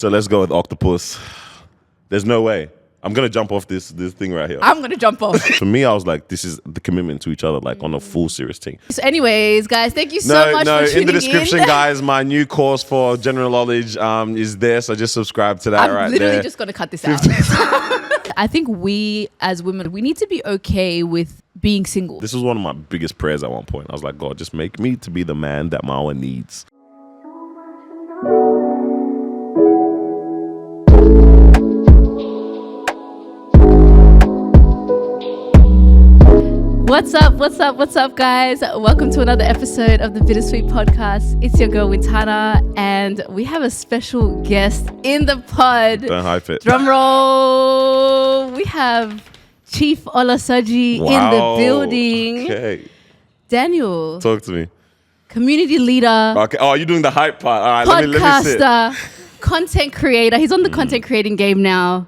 So let's go with octopus. There's no way. I'm going to jump off this thing right here. I'm going to jump off. For me, I was like, this is the commitment to each other, like on a full serious thing. So anyways, guys, thank you so much for tuning in. In the description, guys, my new course for general knowledge is there. So just subscribe to that I'm literally just going to cut this out. I think we as women, we need to be okay with being single. This was one of my biggest prayers at one point. I was like, God, just make me to be the man that Mawa needs. What's up, guys? Welcome to another episode of the Bittersweet Podcast. It's your girl, Wintana, and we have a special guest in the pod. Don't hype it. Drum roll. We have Chief Olasoji in the building. Okay. Daniel. Talk to me. Community leader. Okay. Oh, you're doing the hype part. All right, let me sit. Podcaster. Content creator. He's on the content creating game now.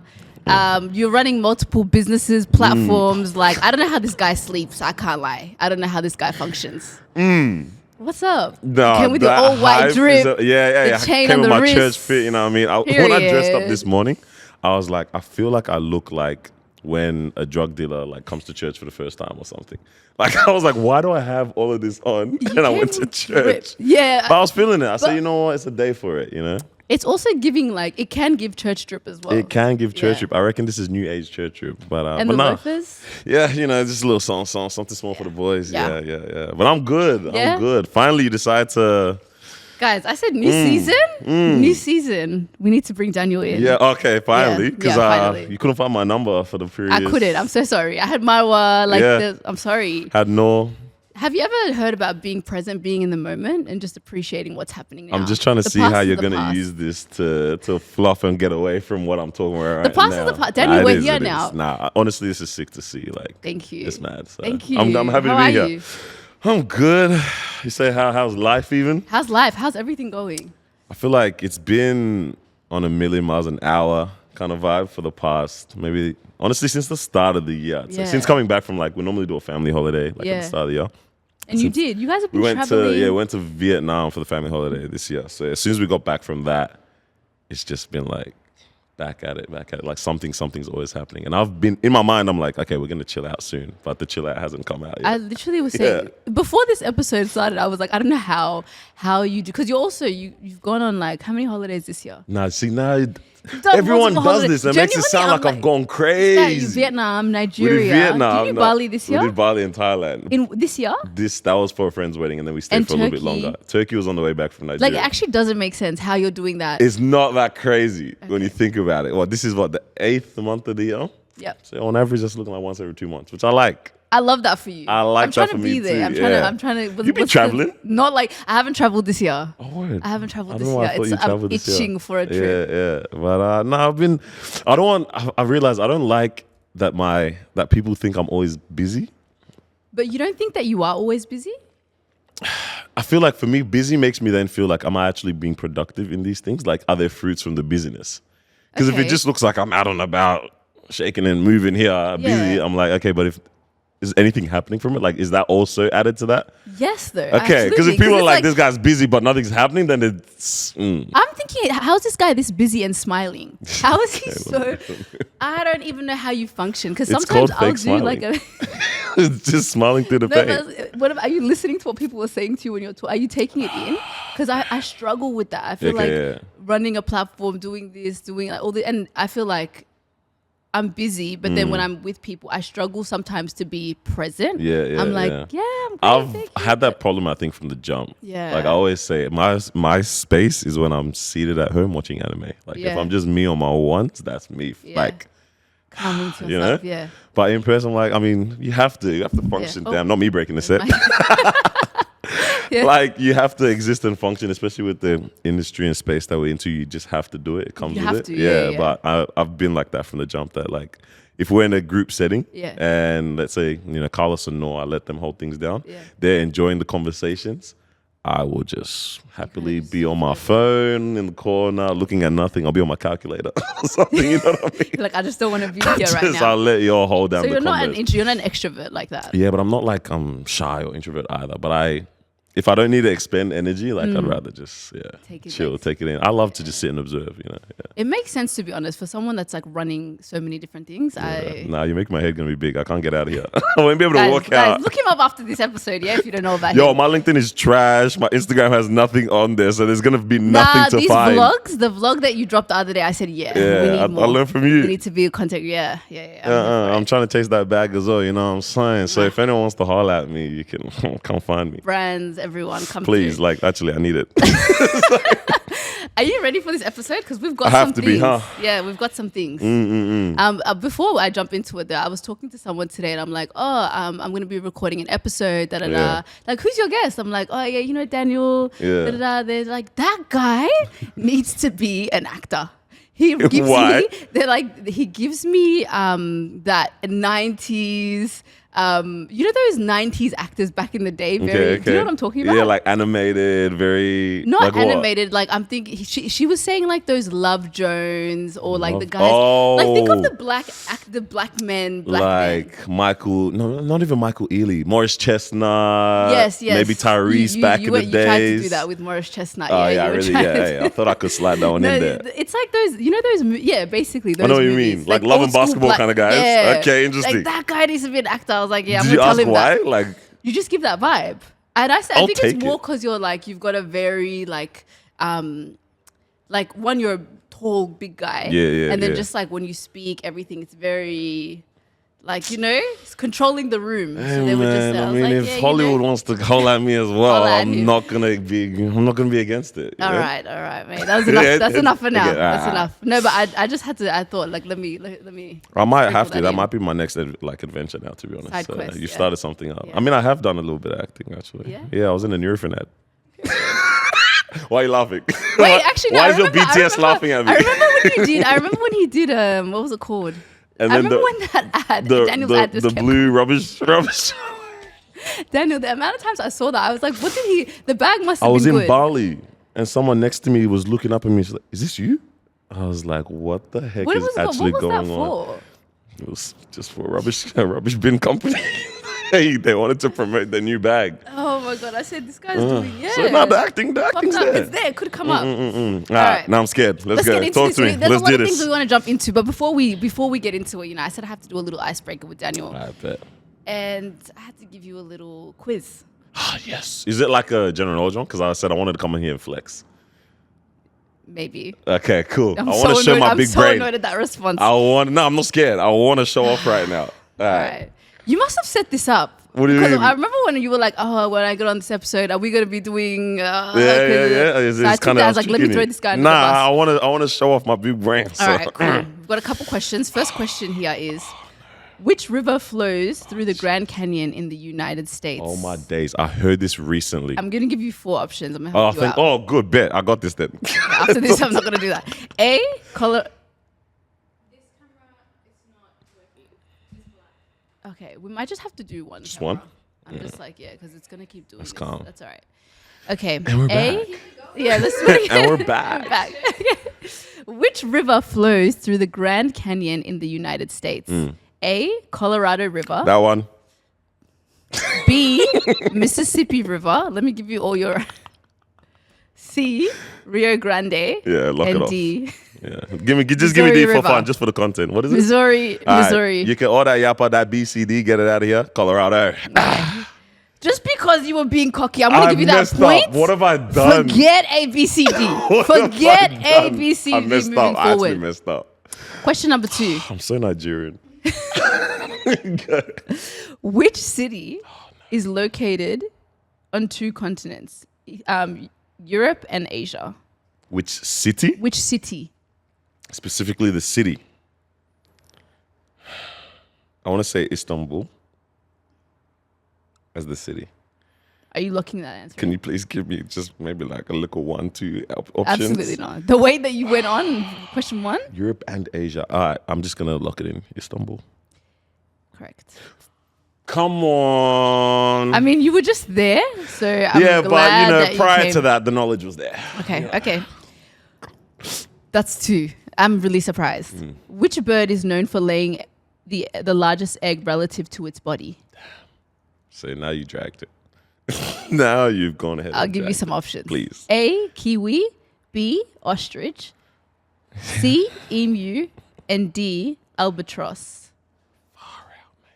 You're running multiple businesses, platforms. Like, I don't know how this guy sleeps. I can't lie. I don't know how this guy functions. What's up? No, came with the old white drip. Yeah. The chain came on with the my wrist. church fit. You know what I mean? When I dressed up this morning, I was like, I feel like I look like when a drug dealer like comes to church for the first time or something. Like, I was like, why do I have all of this on? And I went to church. Yeah. But I was feeling it. I said, you know what? It's a day for it, you know? It's also giving, like, it can give church drip as well. It can give church drip. I reckon this is new age church drip. But and the loafers? Yeah, you know, just a little something small for the boys. Yeah. But I'm good. Yeah? I'm good. Finally, you decide to... Guys, I said new season? New season. We need to bring Daniel in. Yeah, okay, finally. Because finally. you couldn't find my number for the previous... I couldn't. I'm so sorry. I had Marwa, I'm sorry. Had no... Have you ever heard about being present, being in the moment, and just appreciating what's happening now? I'm just trying to see how you're going to use this to fluff and get away from what I'm talking about right now. The past is the past. Daniel, we're here now. Nah, honestly, this is sick to see. Like, thank you. It's mad. So thank you. I'm happy to be here. You? I'm good. You say, how's life even? How's life? How's everything going? I feel like it's been on a million miles an hour kind of vibe for the past, maybe, honestly, since the start of the year. Since coming back from, like, we normally do a family holiday, like at the start of the year. And you did. You guys have been traveling. We went to Vietnam for the family holiday this year. So as soon as we got back from that, it's just been like back at it. Like something's always happening. And I've been, in my mind, I'm like, okay, we're going to chill out soon. But the chill out hasn't come out yet. I literally was saying, before this episode started, I was like, I don't know how you do. Because you've gone on like, how many holidays this year? Everyone does this. It makes it sound like I've gone crazy. Vietnam, Nigeria. Did you do Bali this year? We did Bali and Thailand. In this year? That was for a friend's wedding, and then we stayed for a little bit longer. Turkey was on the way back from Nigeria. Like, it actually doesn't make sense how you're doing that. It's not that crazy when you think about it. Well, this is the 8th month of the year? Yep. So on average, that's looking like once every 2 months, which I like. I love that for you. I like that for me too. I'm trying to. You been traveling? Not like I haven't traveled this year. Oh, word. I haven't traveled this year. I'm itching for a trip. Yeah. But no, I realize I don't like that people think I'm always busy. But you don't think that you are always busy? I feel like for me, busy makes me then feel like, am I actually being productive in these things? Like, are there fruits from the busyness? Because if it just looks like I'm out and about, shaking and moving here, busy, I'm like, okay, but is anything happening from it? Like, is that also added to that? Yes, though. Okay, because if people are like, this guy's busy, but nothing's happening, then it's... I'm thinking, how's this guy this busy and smiling? How is he so... I don't even know how you function. Because sometimes I'll do smiling. like a... It's just smiling through the pain. Are you listening to what people are saying to you when you're talking? Are you taking it in? Because I struggle with that. I feel running a platform, doing this, doing like all the... And I feel like... I'm busy, but then when I'm with people, I struggle sometimes to be present. I'm like, I'm great. I've had that problem, I think, from the jump. Yeah. Like I always say, my space is when I'm seated at home watching anime. Like if I'm just me on my ones, that's me. Like, coming to yourself, you know? But in person, like, I mean, you have to function. Damn, not me breaking the set. Like you have to exist and function, especially with the industry and space that we're into. You just have to do it. It comes with it. But I've been like that from the jump. That like, if we're in a group setting, and let's say Carlos and Noah, I let them hold things down. They're enjoying the conversations. I will just happily be on my phone in the corner, looking at nothing. I'll be on my calculator or something. You know what I mean? Like I just don't want to be here right now. I'll let you all hold down. So you're not an extrovert like that. Yeah, but I'm not like I'm shy or introvert either. But if I don't need to expend energy, like I'd rather just chill, next. take it in. I love to just sit and observe, you know. Yeah. It makes sense, to be honest, for someone that's like running so many different things. Nah, you make my head gonna be big. I can't get out of here. I won't be able to walk out. Look him up after this episode, if you don't know about him. Yo, my LinkedIn is trash. My Instagram has nothing on there, so there's gonna be nothing to find. The vlog that you dropped the other day, I said, I learned from you. We need to be contact. Yeah. I'm trying to chase that bag as well, you know what I'm saying? So if anyone wants to holler at me, you can come find me. Brands, everyone, come please, like, actually, I need it. Are you ready for this episode? Because we've got some things. Yeah, we've got some things. Before I jump into it, though, I was talking to someone today, and I'm like, I'm going to be recording an episode. Like, who's your guest? I'm like, Daniel. They're like, that guy needs to be an actor. He gives me. They're like, he gives me that 90s. You know those 90s actors back in the day? Do you know what I'm talking about? Yeah, like animated, very... Not like animated, what? like I'm thinking... She was saying like those Love Jones or like the guys... Like think of the black men. Like Michael... No, not even Michael Ealy. Morris Chestnut. Yes. Maybe Tyrese back in the days. You tried to do that with Morris Chestnut. I thought I could slide that one in there. It's like those... You know those... Yeah, basically those I know what movies. you mean. Like Love and Basketball kind of guys. Yeah. Okay, interesting. Like that guy needs to be an actor. I was like, I'm Did gonna tell him why? that. Like, you just give that vibe, and I think it's more because you're like you've got a very like one, you're a tall big guy, and then just like when you speak, everything it's very like it's controlling the room. Hey, so they would just. I mean, if Hollywood wants to call at me as well, I'm not gonna be against it. All right, mate. That's enough. That's enough for now. That's enough. No, but I just had to. I thought like let me. I might have to. That might be my next adventure now. To be honest, side quest, you started something up. I mean, I have done a little bit of acting actually. Yeah, I was in a Nurofen ad. Why are you laughing? Wait, actually, why is your BTS laughing at me? I remember when he did. What was it called? And I remember when that ad, Daniel's ad just the blue rubbish. Daniel, the amount of times I saw that, I was like, what did he, the bag must have been good. I was in Bali and someone next to me was looking up at me. She's like, is this you? I was like, what the heck is actually going on? It was just for a rubbish bin company. They wanted to promote their new bag. Oh my God, I said, this guy's doing, So now the acting's there. It's there, it could come up. All right, now I'm scared. Let's go. Talk to me. There's Let's a lot do of this. things we want to jump into, but before we get into it, I said I have to do a little icebreaker with Daniel. I bet. And I had to give you a little quiz. Yes. Is it like a general knowledge one? Because I said I wanted to come in here and flex. Maybe. Okay, cool. I want to show my big brain. I'm so annoyed at that response. I'm not scared. I want to show off right now. All right. You must have set this up. What do you mean? I remember when you were like, when I get on this episode, are we going to be doing... Yeah. So I took that, I was like, let me throw this guy under the bus. I want to show off my big brain. All right, cool. We've got a couple questions. First question here is, which river flows through the Grand Canyon in the United States? Oh, my days. I heard this recently. I'm going to give you 4 options. I'm going to help you out. Good. Bet. I got this then. After this, I'm not going to do that. A, color... Okay, we might just have to do one. Just one? I'm just like, because it's going to keep doing this. Calm. That's all right. Okay. And we're back. Yeah, let's do it. And we're back. Which river flows through the Grand Canyon in the United States? A, Colorado River. That one. B, Mississippi River. Let me give you all your... C, Rio Grande. Yeah, lock it off. And D... Yeah, give me D for fun, just for the content. What is it? Missouri. Right. You can order yappa that BCD, get it out of here, Colorado. Just because you were being cocky, I'm gonna give you that point. Up. What have I done? Forget ABCD. Forget ABCD. I messed up. I actually messed up. Question number 2. I'm so Nigerian. Which city is located on 2 continents, Europe and Asia? Which city? Which city? Specifically the city. I want to say Istanbul as the city. Are you locking that answer? Can you please give me just maybe like a little 1, 2 options? Absolutely not. The way that you went on, question 1? Europe and Asia. All right, I'm just going to lock it in. Istanbul. Correct. Come on. I mean, you were just there, so I'm glad but prior to that, the knowledge was there. Okay. That's 2. I'm really surprised. Which bird is known for laying the largest egg relative to its body? So now you dragged it. Now you've gone ahead. I'll give you some options. Please. A, kiwi. B, ostrich. C, emu. And D, albatross. Far out, mate.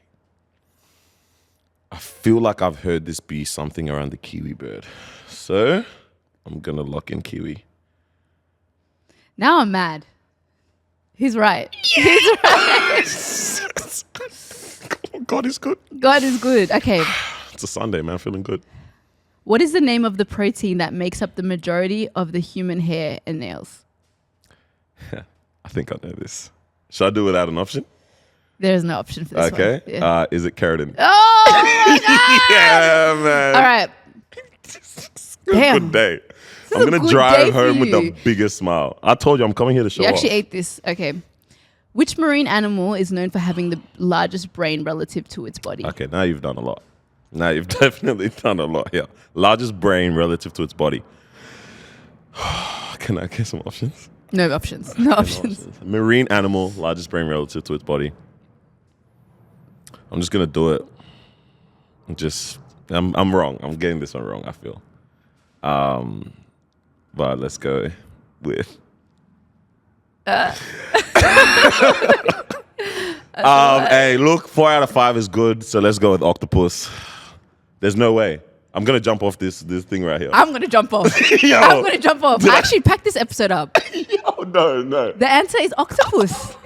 I feel like I've heard this be something around the kiwi bird. So I'm going to lock in kiwi. Now I'm mad. He's right. He's right. God is good. God is good. Okay. It's a Sunday, man. Feeling good. What is the name of the protein that makes up the majority of the human hair and nails? I think I know this. Should I do it without an option? There is no option for this one. Okay. Yeah. Is it keratin? Oh, my God. Yeah, man. All right. Damn. Good day. This I'm is a going to good drive day for home with the you. biggest smile. I told you I'm coming here to show You off. actually ate this. Okay. Which marine animal is known for having the largest brain relative to its body? Okay, now you've done a lot. Now you've definitely done a lot here. Largest brain relative to its body. Can I get some options? No options. No options. Marine animal, largest brain relative to its body. I'm just gonna do it. I'm wrong. I'm getting this one wrong, I feel. But let's go with hey, look, 4 out of 5 is good, so let's go with octopus. There's no way. I'm gonna jump off this thing right here. I'm going to jump off. Yo. I'm going to jump off. I actually packed this episode up. Yo, no. The answer is octopus.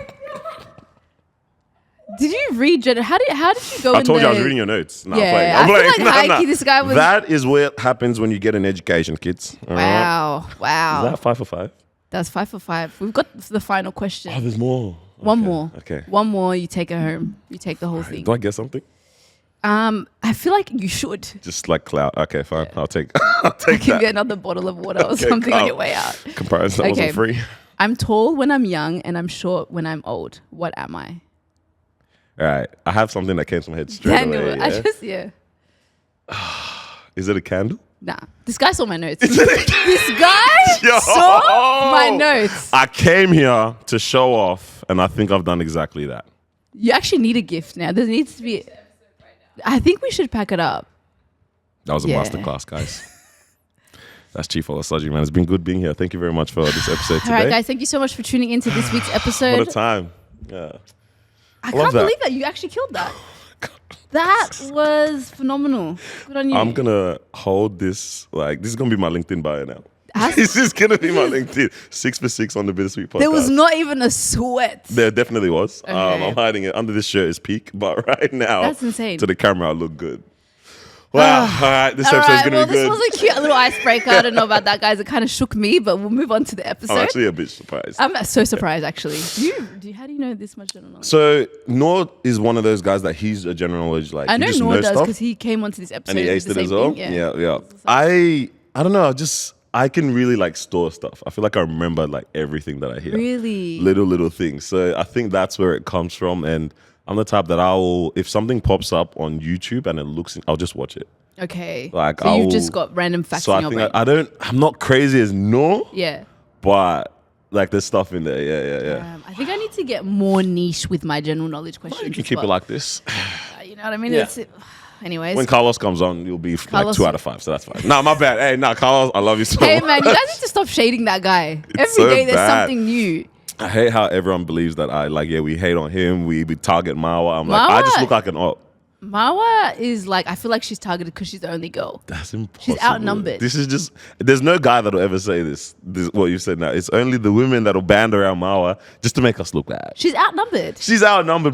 Did you read? How did you go? I told you I was reading your notes. No, Yeah, I'm playing. I feel like high-key this guy was. That is what happens when you get an education, kids. All right? Wow. Is that 5 for 5? That's 5 for 5. We've got the final question. Oh, there's more. One more. Okay. One more. You take it home. You take the whole thing. Do I get something? I feel like you should. Just like clout. Okay, fine. Yeah. I'll take You can that. get another bottle of water or something on your way out. Comparison that wasn't free. I'm tall when I'm young and I'm short when I'm old. What am I? All right. I have something that came to my head straight Daniel, away. Yeah? Is it a candle? Nah. This guy saw my notes. This guy saw my notes. I came here to show off, and I think I've done exactly that. You actually need a gift now. There needs to be. I think we should pack it up. That was a masterclass, guys. That's Chief Olasoji, man. It's been good being here. Thank you very much for this episode today. All right, guys. Thank you so much for tuning into this week's episode. What a time. Yeah. I can't believe that you actually killed that. That was phenomenal. Good on you. I'm going to hold this. This is going to be my LinkedIn bio now. This is going to be my LinkedIn. 6 for 6 on the Bittersweet podcast. There was not even a sweat. There definitely was. Okay. I'm hiding it. Under this shirt is peak. But right now, That's insane. to the camera, I look good. Wow. All right. This episode's going to be good. This was a cute little icebreaker. I don't know about that, guys. It kind of shook me, but we'll move on to the episode. I'm actually a bit surprised. I'm so surprised, actually. How do you know this much general knowledge? So, Noor is one of those guys that he's a general knowledge. I know Noor does because he came onto this episode. And he aced it as well? Thing. Yeah. I don't know. I can really store stuff. I feel like I remember everything that I hear. Really? Little things. So I think that's where it comes from. And I'm the type that if something pops up on YouTube and it looks, I'll just watch it. Okay. So you've just got random facts in your brain. I'm not crazy as Noor. Yeah. But there's stuff in there. Yeah. I think I need to get more niche with my general knowledge questions. You can keep it like this. You know what I mean? Yeah. Anyways. When Carlos comes on, you'll be 2 out of 5, so that's fine. No, my bad. Hey, Carlos, I love you so much. Hey, man, you guys need to stop shading that guy. Every day there's something new. I hate how everyone believes that we hate on him, we target Marwa. I just look like an op. Marwa is I feel like she's targeted because she's the only girl. That's impossible. She's outnumbered. This is just, there's no guy that'll ever say this what you said now. It's only the women that'll band around Marwa just to make us look bad. She's outnumbered.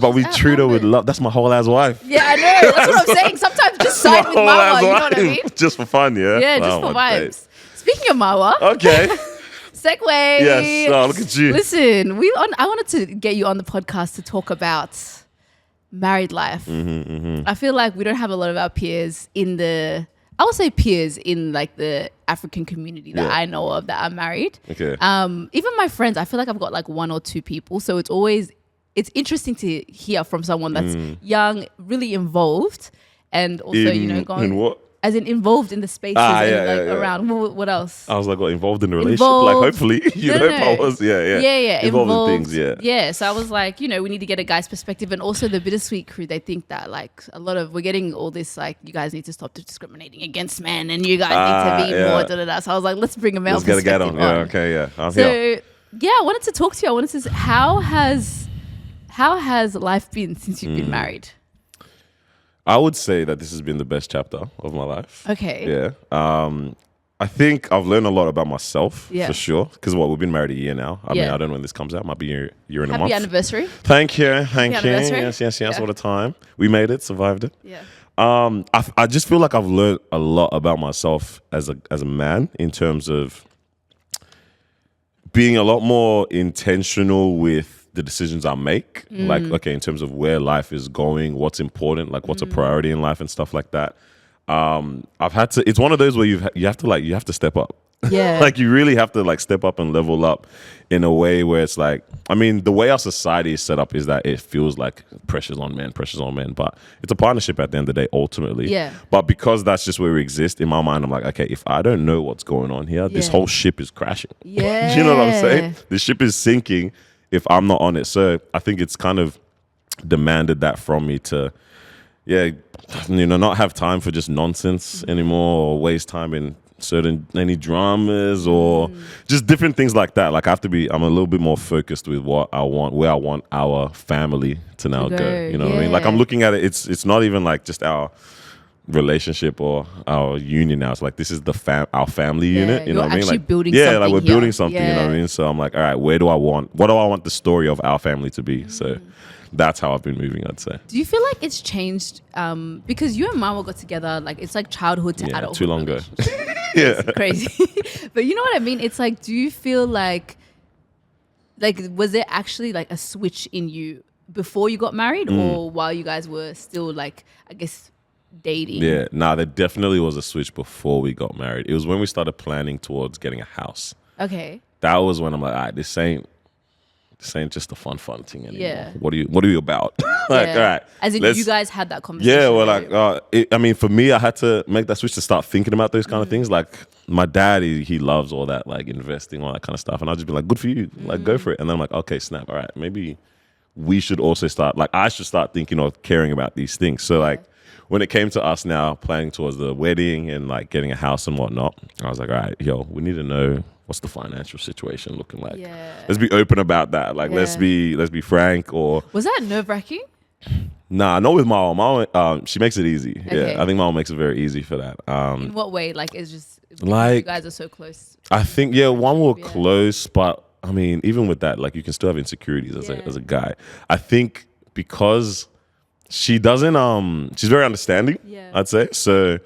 But we treat her with love. That's my whole ass wife. Yeah, I know. That's what I'm saying. Sometimes just side with Marwa, you know what I mean? Just for fun, yeah? Yeah, just for vibes. Days. Speaking of Marwa. Okay. Segue. Yes. Oh, look at you. Listen, I wanted to get you on the podcast to talk about married life. I feel like we don't have a lot of our peers in the African community that I know of that are married. Okay. Even my friends, I feel like I've got 1 or 2 people. So it's interesting to hear from someone that's young, really involved, and also in what? As in involved in the spaces around. What else? I was like, what, involved in the relationship? Like, hopefully, I was, involved in things, Yeah, so I was like, we need to get a guy's perspective. And also the Bittersweet crew, they think that like we're getting all this, like, you guys need to stop discriminating against men and you guys need to be more da-da-da. So I was like, let's bring a male perspective get on. Yeah, okay, yeah. I wanted to talk to you. I wanted to say, how has life been since you've been married? I would say that this has been the best chapter of my life. Okay. Yeah. I think I've learned a lot about myself for sure. Because we've been married a year now. I mean, I don't know when this comes out. Might be a year and a month. Happy anniversary. Thank you. Yes. What a time. We made it, survived it. Yeah. I just feel like I've learned a lot about myself as a man in terms of being a lot more intentional with the decisions I make, like, okay, in terms of where life is going, what's important, like what's a priority in life and stuff like that. I've had to, it's one of those where you have to step up. Yeah. Like you really have to like step up and level up in a way where it's like, I mean, the way our society is set up is that it feels like pressures on men, but it's a partnership at the end of the day, ultimately. Yeah. But because that's just where we exist, in my mind, I'm like, okay, if I don't know what's going on here, this whole ship is crashing. Yeah. You know what I'm saying? The ship is sinking if I'm not on it. So I think it's kind of demanded that from me to, not have time for just nonsense anymore or waste time in any dramas or just different things like that. Like I'm a little bit more focused with what I want, where I want our family to now go. You know what I mean? Like I'm looking at it, it's not even like just our relationship or our union now. It's like this is our family unit. You know what I mean? Like building like we're building something. You know what I mean? So I'm like, all right, what do I want the story of our family to be? So that's how I've been moving, I'd say. Do you feel like it's changed because you and Mama got together, like it's like childhood to adulthood? Too long ago. It's crazy. But you know what I mean? It's like, do you feel like was there actually like a switch in you before you got married or while you guys were still like, I guess, dating? Yeah, there definitely was a switch before we got married. It was when we started planning towards getting a house. Okay. That was when I'm like, all right, this ain't just a fun thing anymore. Yeah. What are you about? Like, all right. As in you guys had that conversation. Yeah, well, like, for me, I had to make that switch to start thinking about those kind of things. Like, my dad, he loves all that, like, investing, all that kind of stuff. And I'll just be like, good for you. Like, go for it. And then I'm like, okay, snap. All right, maybe we should also I should start thinking or caring about these things. So, like, when it came to us now planning towards the wedding and, like, getting a house and whatnot, I was like, all right, we need to know what's the financial situation looking like. Yeah. Let's be open about that. Like, let's be frank. Or was that nerve-wracking? Nah, not with Mama. Mama, she makes it easy. Okay. Yeah, I think Mama makes it very easy for that. In what way? Like, it's just like you guys are so close. I think we're close, but I mean, even with that, like, you can still have insecurities as a guy. I think because she doesn't, she's very understanding. Yeah. I'd say so.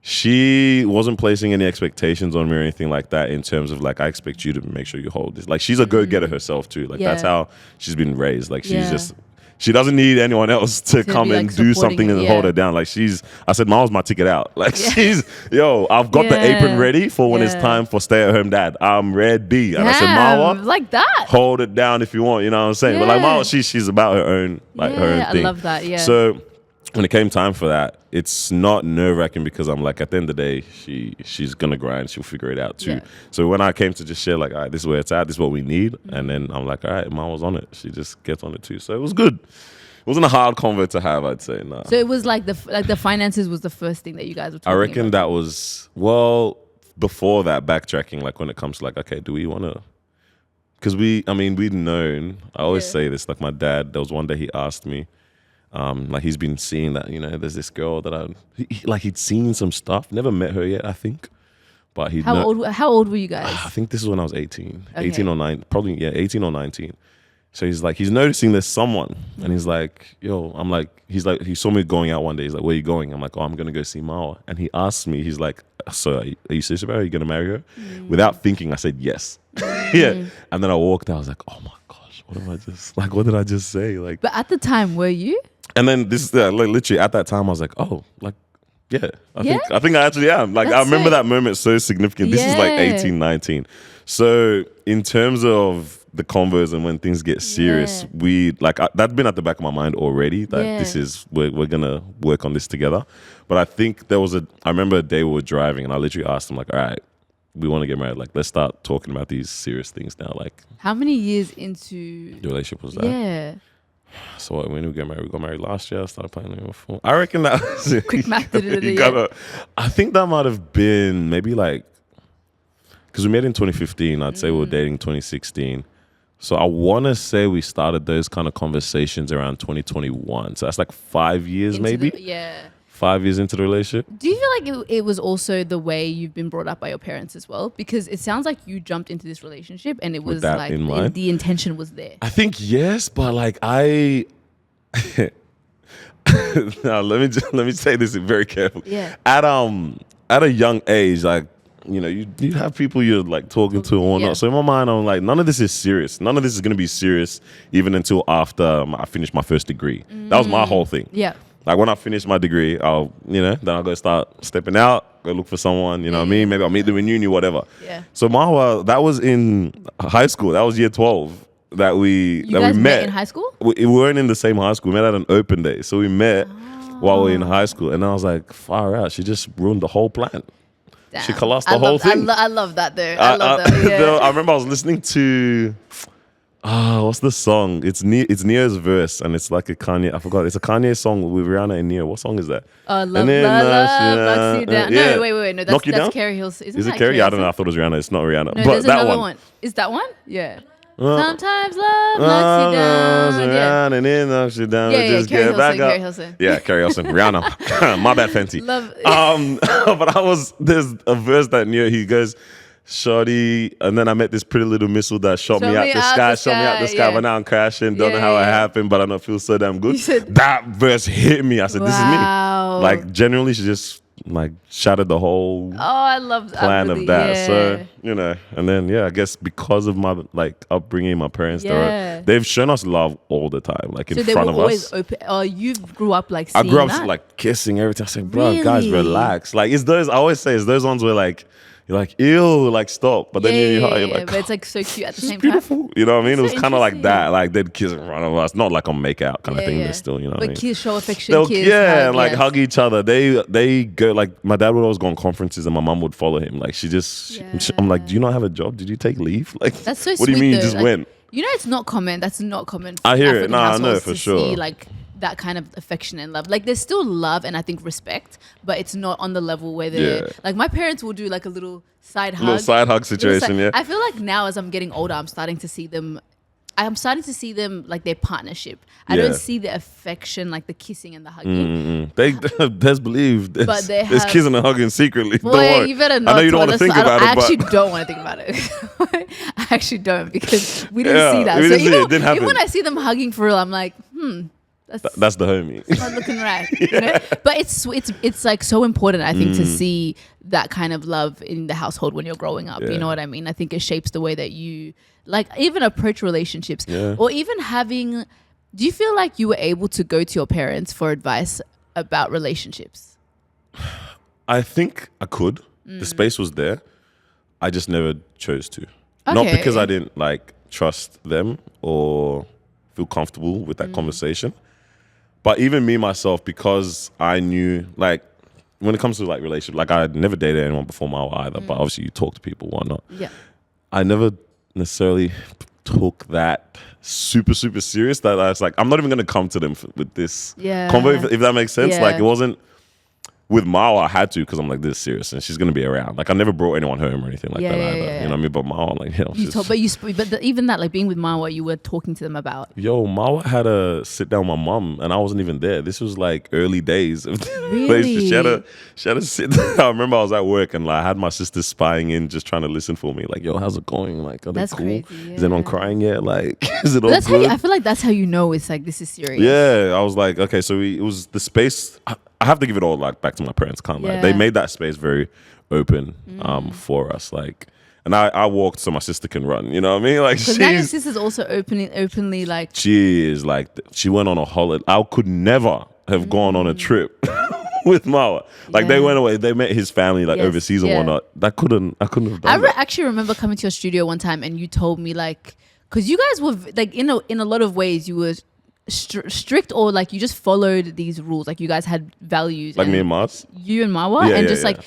She wasn't placing any expectations on me or anything like that in terms of like, I expect you to make sure you hold this. Like, she's a go-getter herself too. Like, that's how she's been raised. Like, she doesn't need anyone else to come and do something and hold her down. Like, I said, Mom's my ticket out. Like, I've got the apron ready for when it's time for stay-at-home dad. I'm ready. And I said, Mama, like that. Hold it down if you want, you know what I'm saying? But like, Mama, she's about her own, like, her own thing. I love that, So when it came time for that, it's not nerve-wracking because I'm like, at the end of the day, she's going to grind. She'll figure it out too. Yeah. So when I came to just share, like, all right, this is where it's at. This is what we need. And then I'm like, all right, Mom was on it. She just gets on it too. So it was good. It wasn't a hard convo to have, I'd say. Nah. So it was like the finances was the first thing that you guys were talking about? I reckon that was, before that, backtracking, like when it comes to like, okay, do we want to... Because we'd known, I always say this, like my dad, there was one day he asked me, like he's been seeing that, there's this girl that he'd seen some stuff, never met her yet, I think. But How old were you guys? I think this is when I was 18. Okay. 18 or 9, probably, 18 or 19. So he's noticing there's someone, and he's like, he saw me going out one day. He's like, where are you going? I'm like, I'm going to go see Mawa. And he asked me, he's like, so are you serious about her? Are you going to marry her? Without thinking, I said, yes. Yeah. And then I walked out. I was like, oh my gosh, what did I just say? Like, but at the time, were you? And then this, literally at that time, I was like, oh, like, yeah, I think I actually am. Like, I remember that moment so significant. This is like 18, 19. So in terms of the convos and when things get serious, that's been at the back of my mind already. That we're gonna work on this together. But I think I remember a day we were driving and I literally asked him like, all right, we want to get married. Like, let's start talking about these serious things now. Like, how many years into the relationship was that? Yeah. So when we got married last year. I started playing the phone. I reckon that was quick math. I think that might have been maybe like, because we met in 2015. I'd say we were dating 2016. So I want to say we started those kind of conversations around 2021. So that's like 5 years maybe. 5 years into the relationship. Do you feel like it was also the way you've been brought up by your parents as well? Because it sounds like you jumped into this relationship and it was like the intention was there. I think yes, but like now let me say this very carefully. Yeah. At a young age, like, you know, you have people you're like talking to or not. So in my mind, I'm like, none of this is serious. None of this is going to be serious even until after I finish my first degree. That was my whole thing. Yeah. Like when I finish my degree, then I'll go start stepping out, go look for someone, you know what I mean? Maybe I'll meet them in uni, whatever. Yeah. So that was in high school. That was year 12 that we met. In high school? We weren't in the same high school. We met at an open day. So we met while we were in high school. And I was like, far out. She just ruined the whole plan. Damn. She collapsed the whole thing. I love that though. I love that. Yeah. I remember I was listening to... what's the song? It's Neo's verse, and it's like a Kanye. I forgot. It's a Kanye song with Rihanna and Neo. What song is that? Love, knocks you down. Yeah. No, wait. No, that's Carrie Hills. Is it Carrie? I don't know. I thought it was Rihanna. It's not Rihanna. No, but there's that another one. Is that one? Yeah. Sometimes love knocks you down. And then knocks you down. Yeah, Carrie Hilson. Yeah, Carrie Hilson. Rihanna. My bad, Fenty. Love. But there's a verse that Neo, he goes, shorty, and then I met this pretty little missile that shot me out the sky, but now I'm crashing. Don't know how it happened, but I don't feel so damn good. That verse hit me. I said, this is me. Like, genuinely, she just like shattered the whole plan of that. Yeah. So, you know, and then, I guess because of my like upbringing, my parents, they've shown us love all the time, like in front of us. So they were always open. You grew up like seeing I grew up like kissing everything. I said, bro, guys, relax. Like, it's those, I always say, it's those ones where like, you're like, ew, like stop. But then you're like, but it's like so cute at the same beautiful. time. You know what I mean? It was kind of like that. Like they'd kiss in front of us. Not like on make out kind of thing. They're still, you know what I mean? But kiss, show affection, kiss. Yeah, like hug each other. They go, like my dad would always go on conferences and my mum would follow him. Like I'm like, do you not have a job? Did you take leave? Like, that's so sweet. What do you mean you just went? You know, it's not common. That's not common. I hear it. No, I know for sure. See, like, that kind of affection and love. Like there's still love and I think respect, but it's not on the level where they're like my parents will do like a little side hug situation. I feel like now as I'm getting older, I'm starting to see them like their partnership. I don't see the affection, like the kissing and the hugging. They best believe there's kissing and hugging secretly. Boy, don't worry. You better not. I know you don't want to think about it. I actually don't want to think about it. I actually don't, because we didn't see that. Even when I see them hugging for real, I'm like, that's the homie. It's not looking right. You know? But it's like so important, I think, to see that kind of love in the household when you're growing up. You know what I mean? I think it shapes the way that you like even approach relationships or even having. Do you feel like you were able to go to your parents for advice about relationships? I think I could. The space was there. I just never chose to. Not because I didn't like trust them or feel comfortable with that conversation. But even me, myself, because I knew, like, when it comes to, like, relationship, like, I had never dated anyone before Marwa either, but obviously you talk to people, whatnot. Yeah. I never necessarily took that super, super serious that I was like, I'm not even going to come to them with this convo, if that makes sense. Yeah. Like, it wasn't, with Marwa, I had to, because I'm like, this is serious, and she's going to be around. Like, I never brought anyone home or anything like that either. You know what I mean? But Marwa, like, even that, like, being with Marwa, you were talking to them about. Marwa had a sit down with my mum, and I wasn't even there. This was like early days of the relationship. She had a sit down. I remember I was at work, and like I had my sister spying in, just trying to listen for me. Like, how's it going? Like, are they cool? Crazy, Is anyone crying yet? Like, is it all good? I feel like that's how you know it's like, this is serious. Yeah, I was like, okay, so it was the space. I have to give it all like back to my parents. Can't lie. They made that space very open for us. Like, and I walked so my sister can run. You know what I mean? Like, because now your sister's also openly like. She is like, she went on a holiday. I could never have gone on a trip with Marwa. Like they went away. They met his family like overseas and whatnot. I couldn't have done that. Actually remember coming to your studio one time and you told me like, because you guys were like in a lot of ways you were strict, or like you just followed these rules. Like you guys had values. Like me and Mars? You and Marwa. And just like,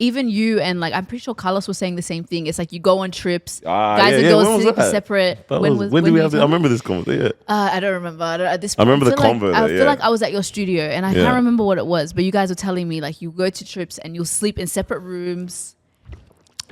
even you and like, I'm pretty sure Carlos was saying the same thing. It's like you go on trips, guys and girls sleep separate. When did we have this? I remember this conversation. I don't remember. At this point, I remember the convo. I feel like I was at your studio and I can't remember what it was, but you guys were telling me like you go to trips and you'll sleep in separate rooms.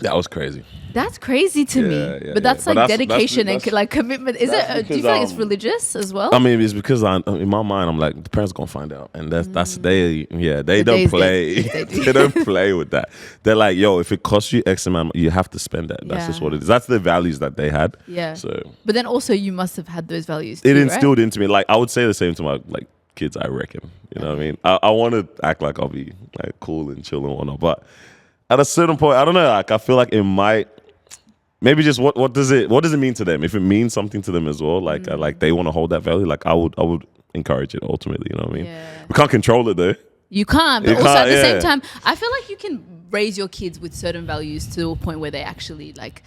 That was crazy. That's crazy to me. But that's like dedication and like commitment. Is it? Do you feel like it's religious as well? I mean, it's because in my mind, I'm like, the parents are gonna find out, and they don't play. They don't play with that. They're like, yo, if it costs you X amount, you have to spend that. That's just what it is. That's the values that they had. Yeah. So, but then also you must have had those values too, it instilled into me. Like I would say the same to my like kids. I reckon. You know what I mean? I want to act like I'll be like cool and chill and whatnot, but at a certain point, I don't know. Like I feel like it might. Maybe just what does it mean to them? If it means something to them as well, like like they want to hold that value, like I would encourage it ultimately. You know what I mean? Yeah. We can't control it though. You can't. But also at the same time, I feel like you can raise your kids with certain values to a point where they actually like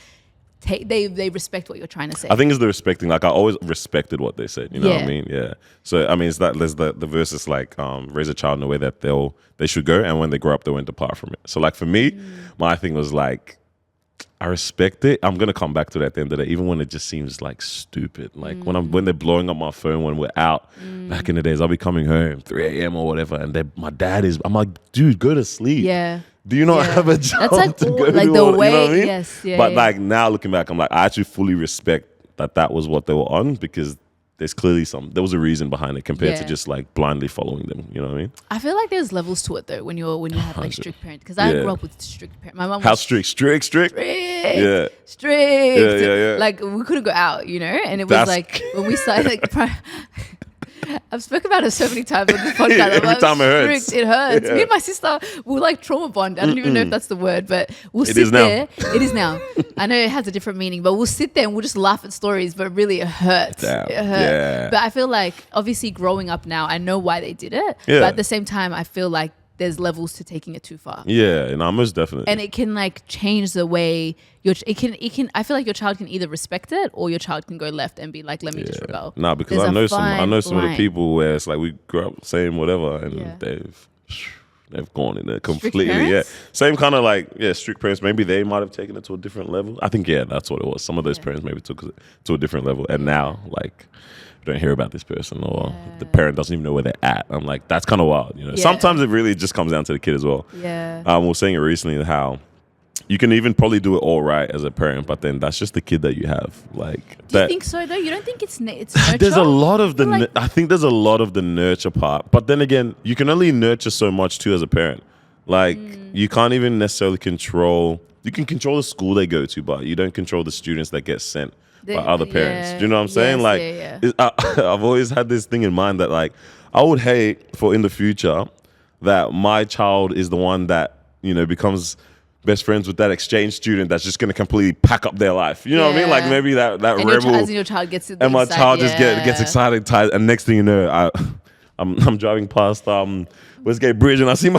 they respect what you're trying to say. I think it's the respecting. Like I always respected what they said. You know what I mean? Yeah. So I mean, it's that there's the verse is like raise a child in the way that they should go, and when they grow up, they won't depart from it. So like for me, my thing was like, I respect it. I'm gonna come back to that at the end of the day, even when it just seems like stupid. Like when they're blowing up my phone when we're out. Back in the days, I'll be coming home 3 a.m. or whatever, and I'm like, dude, go to sleep. Yeah. Do you not have a job? That's like to go like to, the or, way. You know what I mean? Yes. Yeah. But like now looking back, I'm like, I actually fully respect that was what they were on, because there's clearly there was a reason behind it compared to just like blindly following them. You know what I mean? I feel like there's levels to it though when you have like strict parents, because I grew up with strict parents. My mom was how strict? Strict. Yeah. Strict. Yeah. Like we couldn't go out, you know, and it was like when we started like. I've spoken about it so many times on this podcast. Every time it hurts. It hurts. Me and my sister will like trauma bond. I don't even know if that's the word, but we'll sit there. It is now. I know it has a different meaning, but we'll sit there and we'll just laugh at stories, but really it hurts. Damn. It hurts. Yeah. But I feel like obviously growing up now, I know why they did it. Yeah. But at the same time, I feel like there's levels to taking it too far. Yeah, no, most definitely. And it can like change the way it can. I feel like your child can either respect it or your child can go left and be like, let me just rebel. Nah, because I know some of the people where it's like we grew up saying whatever, and they've gone in there completely. Yeah, same kind of like strict parents. Maybe they might have taken it to a different level. I think that's what it was. Some of those parents maybe took it to a different level, and now like, don't hear about this person, or the parent doesn't even know where they're at. I'm like, that's kind of wild, you know. Sometimes it really just comes down to the kid as well. Yeah. We were saying it recently how you can even probably do it all right as a parent, but then that's just the kid that you have. Like, do you think so though? You don't think it's nurture? There's a lot of I think there's a lot of the nurture part, but then again, you can only nurture so much too as a parent. Like, you can't even necessarily control. You can control the school they go to, but you don't control the students that get sent by other parents. Do you know what I'm saying? I've always had this thing in mind that like I would hate for in the future that my child is the one that, you know, becomes best friends with that exchange student that's just going to completely pack up their life. You know what I mean? Like maybe that and rebel. Your child gets and my child just gets excited, and next thing you know, I'm driving past Westgate Bridge and I see my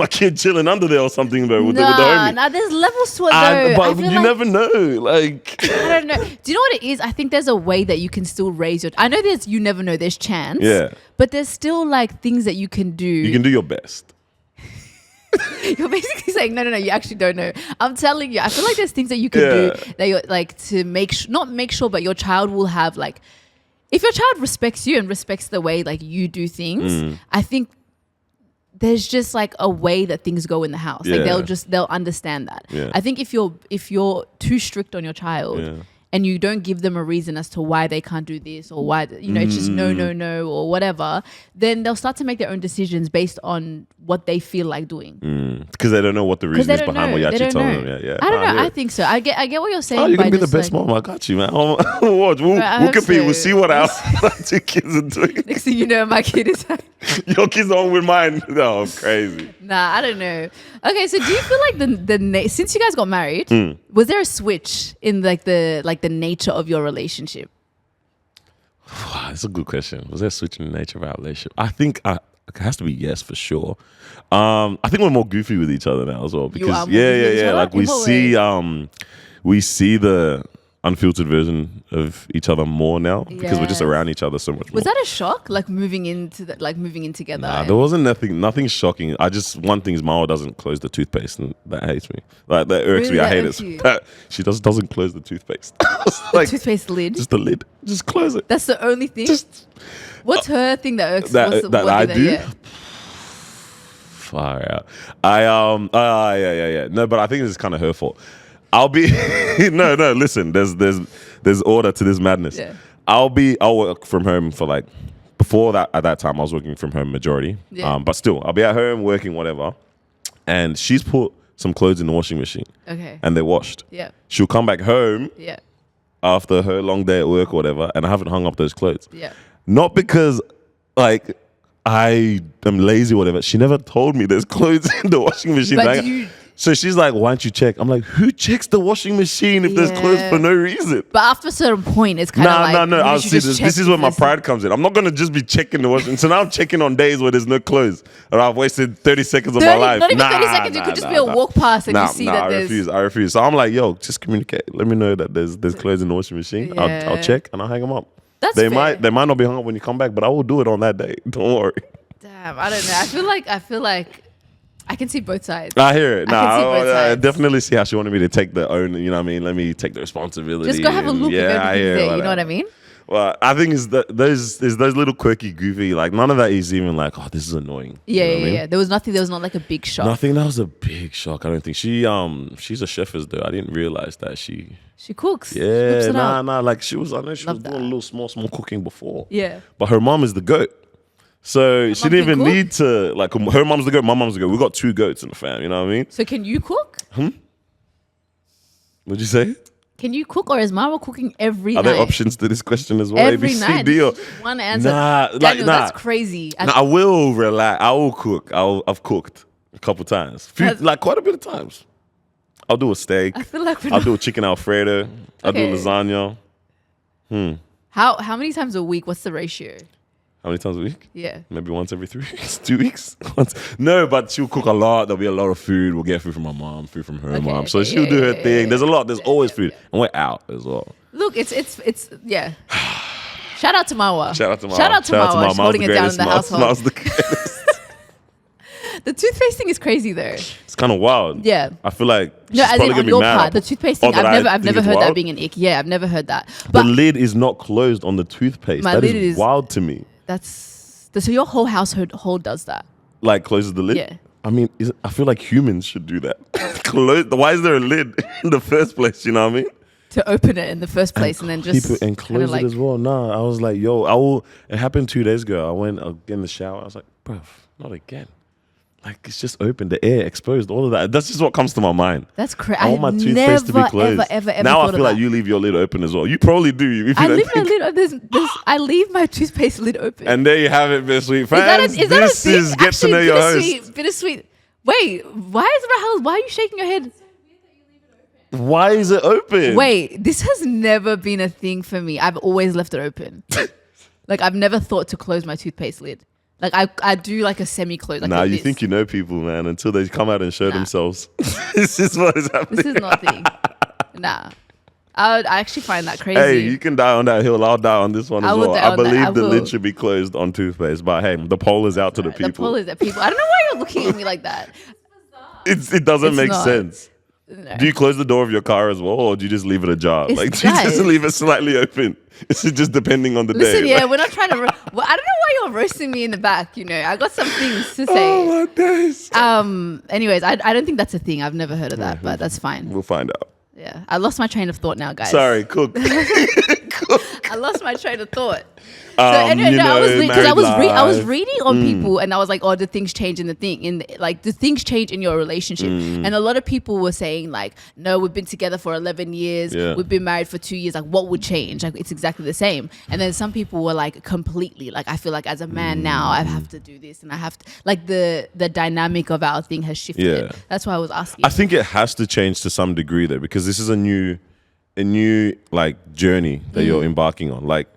kid chilling under there or something though with the homie. Nah, there's levels to it though. But you never know. Like, I don't know. Do you know what it is? I think there's a way that you can still raise your. I know you never know. There's chance. Yeah. But there's still like things that you can do. You can do your best. You're basically saying no, you actually don't know. I'm telling you, I feel like there's things that you can do that you're like to not make sure, but your child will have like, if your child respects you and respects the way like you do things, I think there's just like a way that things go in the house. Like they'll understand that. Yeah. I think if you're too strict on your child and you don't give them a reason as to why they can't do this or why, you know, it's just no or whatever, then they'll start to make their own decisions based on what they feel like doing. Because they don't know what the reason is behind what you're actually telling them. Yeah. I don't know. I think so. I get what you're saying. Oh, you're going to be the best mom. I got you, man. We'll compete. So. We'll see what our two kids are doing. Next thing you know, my kid is like... Your kid's on with mine. No, crazy. Nah, I don't know. Okay, so do you feel like since you guys got married, was there a switch in the nature of your relationship? That's a good question. Was there a switch in the nature of our relationship? I think it has to be yes for sure. I think we're more goofy with each other now as well because like we see the unfiltered version of each other more now because we're just around each other so much more. Was that a shock? Like moving in together? Nah, there wasn't nothing shocking. One thing is Mao doesn't close the toothpaste, and that hates me. Like that irks me. I hate it. She doesn't close the toothpaste. Like, the toothpaste lid? Just the lid. Just close it. That's the only thing? What's her thing that irks? That I do? Yeah. Far out. Yeah. No, but I think it's kind of her fault. I'll be no. Listen, there's order to this madness. Yeah. I'll work from home for like before that. At that time, I was working from home majority. Yeah. But still, I'll be at home working whatever. And she's put some clothes in the washing machine. Okay. And they're washed. Yeah. She'll come back home. Yeah. After her long day at work or whatever, and I haven't hung up those clothes. Yeah. Not because like I am lazy or whatever. She never told me there's clothes in the washing machine. But so she's like, why don't you check? I'm like, who checks the washing machine if there's clothes for no reason? But after a certain point, it's kind of like... No. I'll see this is where my pride comes in. I'm not going to just be checking the washing. So now I'm checking on days where there's no clothes. And I've wasted 30 seconds of my life. Not even 30 seconds. It could just be a walk past and you see that there's... I refuse. So I'm like, yo, just communicate. Let me know that there's clothes in the washing machine. Yeah. I'll check and I'll hang them up. They might not be hung up when you come back, but I will do it on that day. Don't worry. Damn, I don't know. I feel like I can see both sides. I hear it. I definitely see how she wanted me to take the own, you know what I mean? Let me take the responsibility. Just go have a look at everything there, you know what I mean? Well, I think it's those little quirky, goofy, like none of that is even like, oh, this is annoying. Yeah, you know yeah. There was not like a big shock. Nothing, that was a big shock. I don't think. She's a chef though. I didn't realize that she cooks. Yeah, like I know she was doing a little small cooking before. Yeah. But her mom is the goat. So she didn't even need to, like, her mom's the goat, my mom's the goat. We got 2 goats in the fam, you know what I mean? So can you cook? What'd you say? Can you cook or is Mama cooking every night? Are there options to this question as well? Every night? One answer. Daniel, that's crazy. I will relax. I will cook. I've cooked a couple times. Like quite a bit of times. I'll do a steak. I feel like I'll do a chicken Alfredo. I'll do lasagna. How many times a week? What's the ratio? How many times a week? Yeah. Maybe once every 3 weeks, 2 weeks. No, but she'll cook a lot. There'll be a lot of food. We'll get food from my mom, food from her mom. So she'll do her thing. There's a lot. There's always food. And we're out as well. Look, it's Shout out to Mawa. Shout out to Mawa. She's holding it down in the household. Mawa's the greatest. The toothpaste thing is crazy though. It's kind of wild. Yeah. I feel like she's probably going to be mad. The toothpaste thing, I've never heard that being an ick. Yeah, I've never heard that. But the lid is not closed on the toothpaste. That is wild to me. So your whole household does that? Like closes the lid? Yeah. I mean, I feel like humans should do that. Why is there a lid in the first place? You know what I mean? To open it in the first place and then just keep it and close it as well. Nah, I was like, yo, It happened 2 days ago. I went in the shower. I was like, bruv, not again. Like it's just open, the air exposed, all of that. That's just what comes to my mind. That's crazy. I want my toothpaste to be closed. Ever now I feel like you leave your lid open as well. You probably do. I leave my lid open. I leave my toothpaste lid open. And there you have it, bittersweet fans. This is get to know your host. Bittersweet. Wait, why are you shaking your head? Why is it open? Wait, this has never been a thing for me. I've always left it open. Like I've never thought to close my toothpaste lid. Like I do like a semi-close. Like you think you know people, man, until they come out and show themselves. This is what is happening. This is not the thing. Nah. I actually find that crazy. Hey, you can die on that hill. I'll die on this one as well. I believe the lid should be closed on toothpaste. But hey, the poll is out to the people. The poll is at people. I don't know why you're looking at me like that. It doesn't make sense. No. Do you close the door of your car as well, or do you just leave it ajar? Like, do you just leave it slightly open? It's just depending on the day. Yeah, we're not trying to... I don't know why you're roasting me in the back, you know. I got some things to say. Oh, my days. Anyways, I don't think that's a thing. I've never heard of that, but that's fine. We'll find out. Yeah. I lost my train of thought now, guys. Sorry, cook. I lost my train of thought. So anyway, I was reading on people, and I was like, "Oh, the things change in the thing, the things change in your relationship." And a lot of people were saying, like, "No, we've been together for 11 years. Yeah. We've been married for 2 years. Like, what would change? Like, it's exactly the same." And then some people were like, "Completely. Like, I feel like as a man now, I have to do this, and I have to like the dynamic of our thing has shifted." Yeah. That's why I was asking. I think it has to change to some degree though, because this is a new like journey that you're embarking on. Like,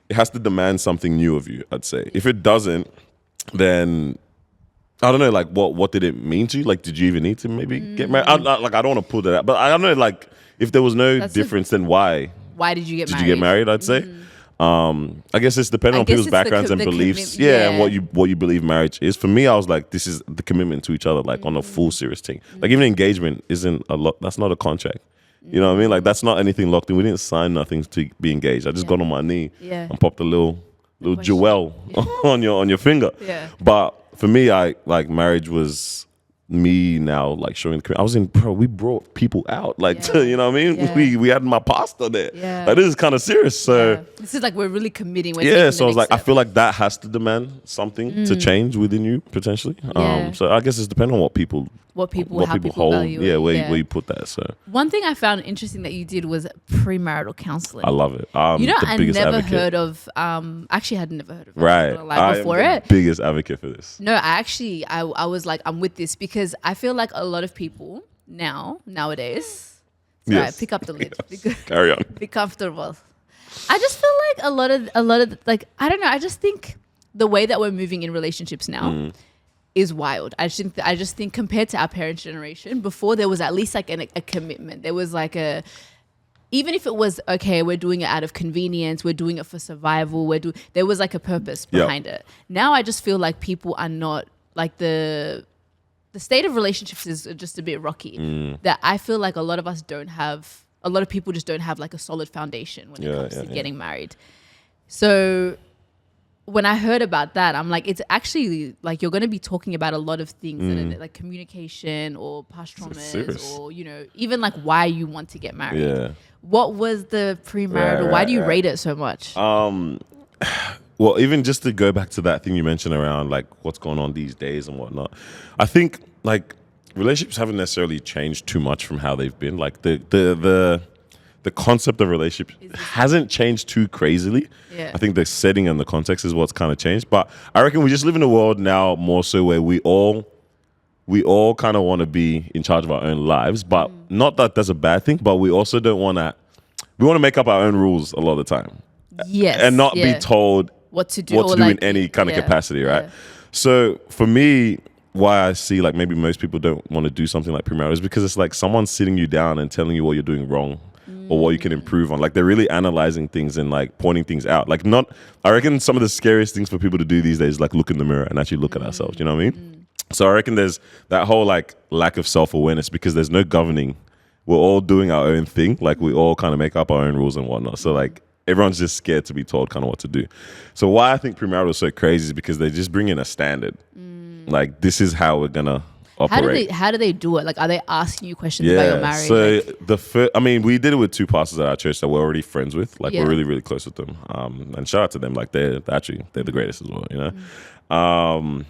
it has to demand something new of you, I'd say. If it doesn't, then I don't know, like what did it mean to you? Like, did you even need to maybe get married? I don't want to pull that out, but I don't know, like, if there was no difference, then why? why did you get married? Did you get married? I'd say. I guess it's depending on people's backgrounds and beliefs. Yeah, and what you believe marriage is. For me, I was like, this is the commitment to each other, like on a full serious thing. Like even engagement isn't a lot. That's not a contract. You know what I mean? Like that's not anything locked in. We didn't sign nothing to be engaged. I just got on my knee and popped a little jewel on your finger. Yeah. But for me, I like marriage was me now like showing the I was in we brought people out like to, you know what I mean, we had my pastor there, like this is kind of serious, so this is like we're really committing, so I was like step. I feel like that has to demand something to change within you potentially. So I guess it's depending on what people hold, value where you put that. So one thing I found interesting that you did was pre-marital counselling. I love it. I never heard of actually had never heard of it, right, before I'm the biggest advocate for this. No, I was like, I'm with this because I feel like a lot of people nowadays pick up the lid. Carry on. Be comfortable. I just feel like a lot of like, I don't know, I just think the way that we're moving in relationships now is wild. I just think compared to our parents' generation, before there was at least like a commitment. There was like even if it was okay, we're doing it out of convenience, we're doing it for survival, there was like a purpose behind it. Now I just feel like people are not like the state of relationships is just a bit rocky. That I feel like a lot of people just don't have like a solid foundation when it comes to getting married. So when I heard about that, I'm like, it's actually like you're going to be talking about a lot of things that are like communication or past traumas or, you know, even like why you want to get married. Yeah. What was the premarital? Why do you rate it so much? Well, even just to go back to that thing you mentioned around like what's going on these days and whatnot, I think like relationships haven't necessarily changed too much from how they've been. Like the concept of relationship hasn't changed too crazily. Yeah. I think the setting and the context is what's kind of changed. But I reckon we just live in a world now more so where we all kind of want to be in charge of our own lives. But not that that's a bad thing, but we also don't want to, we want to make up our own rules a lot of the time. Yes. And not be told what to do like, in any kind of capacity, right? Yeah. So for me, why I see like maybe most people don't want to do something like premarital is because it's like someone sitting you down and telling you what you're doing wrong or what you can improve on. Like they're really analyzing things and like pointing things out. Like I reckon some of the scariest things for people to do these days is like look in the mirror and actually look at ourselves, you know what I mean? So I reckon there's that whole like lack of self-awareness because there's no governing. We're all doing our own thing. Like we all kind of make up our own rules and whatnot. So like everyone's just scared to be told kind of what to do. So why I think premarital is so crazy is because they just bring in a standard. Like this is how we're gonna operate. How do they do it? Like, are they asking you questions about your marriage? So we did it with two pastors at our church that we're already friends with. Like we're really, really close with them. And shout out to them. Like they're the greatest as well, you know?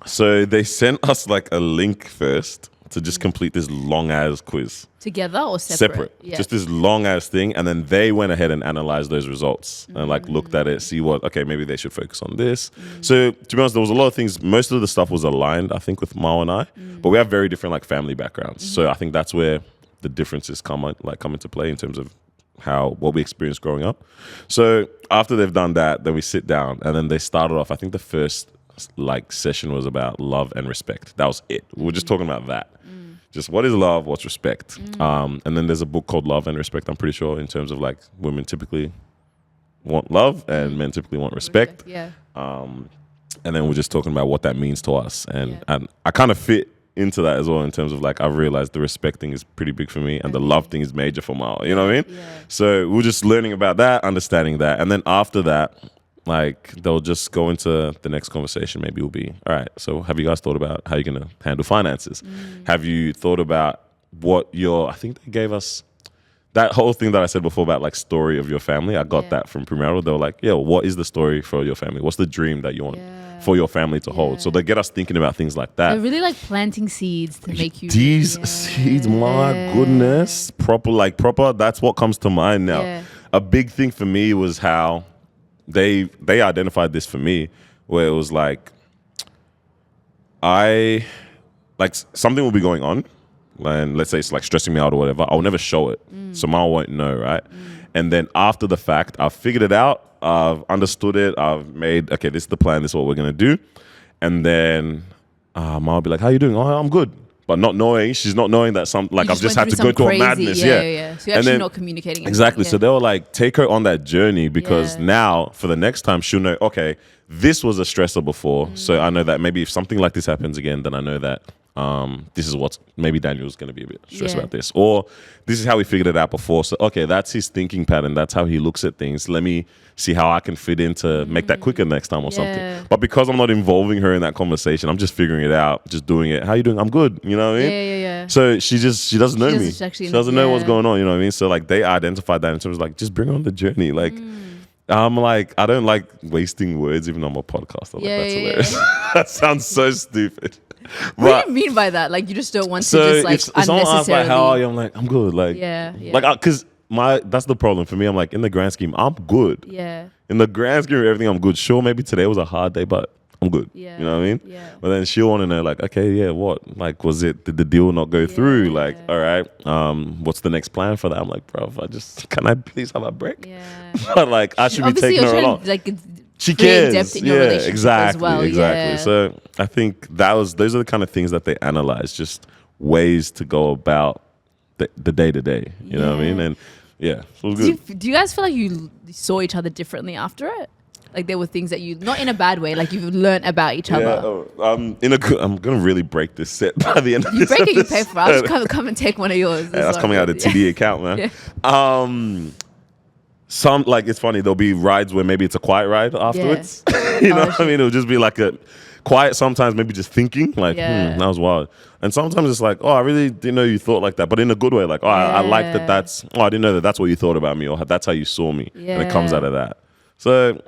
So they sent us like a link first to just complete this long ass quiz. Together or separate? Yeah. Just this long ass thing. And then they went ahead and analyzed those results and like looked at it, see maybe they should focus on this. So to be honest, there was a lot of things. Most of the stuff was aligned, I think, with Mao and I, but we have very different like family backgrounds. So I think that's where the differences come into play in terms of what we experienced growing up. So after they've done that, then we sit down and then they started off, I think the first like session was about love and respect. That was it. We were just talking about that. Just what is love, what's respect. And then there's a book called Love and Respect, I'm pretty sure, in terms of like women typically want love and men typically want respect. Yeah. And then we're just talking about what that means to us. And I kind of fit into that as well in terms of like I've realized the respect thing is pretty big for me and the love thing is major for Mao. You know what I mean? Yeah. So we're just learning about that, understanding that. And then after that, like they'll just go into the next conversation. Maybe will be, all right, so have you guys thought about how you're going to handle finances? Have you thought about I think they gave us that whole thing that I said before about like story of your family. I got that from premarital. They were like, what is the story for your family? What's the dream that you want for your family to hold? So they get us thinking about things like that. They're really like planting seeds to make you. These seeds, my goodness, proper. That's what comes to mind now. Yeah. A big thing for me was how they identified this for me, where it was like something will be going on, and let's say it's like stressing me out or whatever. I'll never show it, so Mom won't know, right? And then after the fact, I've figured it out, I've understood it, I've made this is the plan, this is what we're gonna do, and then Mom will be like, "How you doing?" "Oh, I'm good." but not knowing, she's not knowing that I've just had to go through a madness. So you're actually not communicating. Exactly. So they were like, take her on that journey because now for the next time she'll know, okay, this was a stressor before. So I know that maybe if something like this happens again, then I know that this is what maybe Daniel's going to be a bit stressed about this. Or this is how we figured it out before. So, okay, that's his thinking pattern. That's how he looks at things. Let me see how I can fit in to make that quicker next time or something. But because I'm not involving her in that conversation, I'm just figuring it out, just doing it. How you doing? I'm good. You know what I mean? Yeah. So she doesn't know me. She doesn't know what's going on. You know what I mean? So like they identified that in terms of like, just bring her on the journey. Like, I'm like, I don't like wasting words even on my podcast. I'm like, that's hilarious. That sounds so stupid. What do you mean by that? Like you just don't want to just like if someone asks like, how are you? I'm like, I'm good. Like, like, because that's the problem for me. I'm like, in the grand scheme, I'm good. Yeah. In the grand scheme of everything, I'm good. Sure, maybe today was a hard day, but I'm good. Yeah. You know what I mean? Yeah. But then she'll want to know, like, okay, yeah, what? Like, did the deal not go through? Like, all right, what's the next plan for that? I'm like, bro, can I please have a break? Yeah. But like, I should be taking her along. Like, she cares. Depth in your relationship exactly, as well. exactly. Yeah. So I think those are the kind of things that they analyze, just ways to go about the day to day. You know what I mean? And so it was good. Do you guys feel like you saw each other differently after it? Like there were things that you, not in a bad way, like you've learned about each other. I'm gonna really break this set by the end of this. You break it, you pay for it. I'll just come and take one of yours. That's coming out of the TD account, man. Some, like, it's funny, there'll be rides where maybe it's a quiet ride afterwards. You know what I mean? It'll just be like a quiet, sometimes maybe just thinking, like, that was wild. And sometimes it's like, I really didn't know you thought like that, but in a good way. Like, I like that I didn't know that's what you thought about me, or that's how you saw me. And it comes out of that. So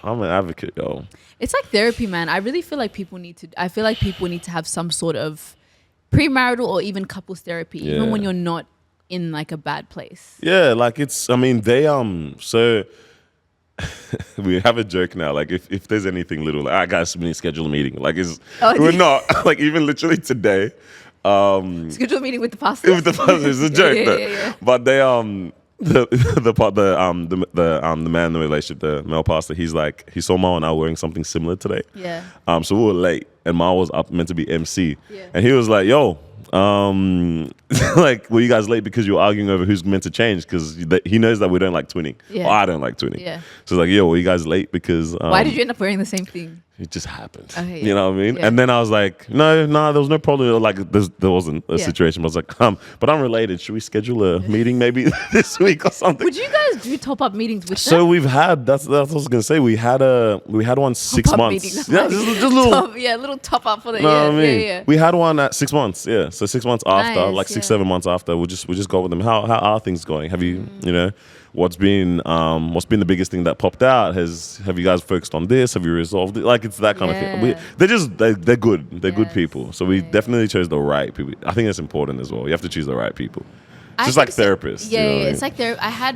I'm an advocate, yo. It's like therapy, man. I really feel like people need to have some sort of premarital or even couples therapy, even when you're not in like a bad place. Yeah, like they so we have a joke now, like if there's anything little, like, guys, we need to schedule a meeting. Like we're not like, even literally today. Schedule a meeting with the pastor. With the pastor, it's a joke. But they the man in the relationship, the male pastor, he saw Ma and I wearing something similar today. Yeah. So we were late and Ma was up meant to be MC. Yeah. And he was like, yo, like, were you guys late because you were arguing over who's meant to change? Because he knows that we don't like twinning. Yeah. Or I don't like twinning. Yeah. So he's like, yo, were you guys late because... why did you end up wearing the same thing? It just happened. Okay, you know what I mean? Yeah. And then I was like, no, there was no problem. Like, there wasn't a situation. I was like, but I'm related. Should we schedule a meeting maybe this week or something? Would you guys do top-up meetings with them? So we've had, that's what I was going to say. We had one 6 months. Yeah, just a little... little top-up for the year. Yeah. We had one at 6 months. Yeah. So 6 months after, 6-7 months after, we'll just go with them. How are things going? Have you, what's been the biggest thing that popped out? Have you guys focused on this? Have you resolved it? Like, it's that kind of thing. They're good. They're good people. So we definitely chose the right people. I think that's important as well. You have to choose the right people. It's just like therapists. Yeah, it's like I had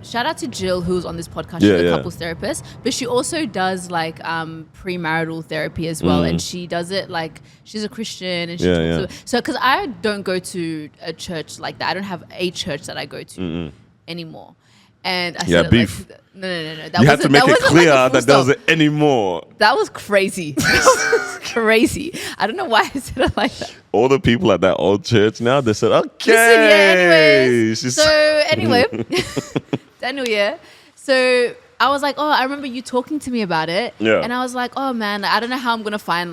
shout out to Jill, who's on this podcast. She's a couples therapist, but she also does like premarital therapy as well, and she does it like she's a Christian, and she talks so because I don't go to a church like that. I don't have a church that I go to anymore. And I said beef. Like, no. You had to make it clear that there wasn't any more. That was crazy. Crazy. I don't know why I said it like that. All the people at that old church now, they said, okay. Listen, anyway, Daniel, so I was like, I remember you talking to me about it. Yeah. And I was like, man, I don't know how I'm going to find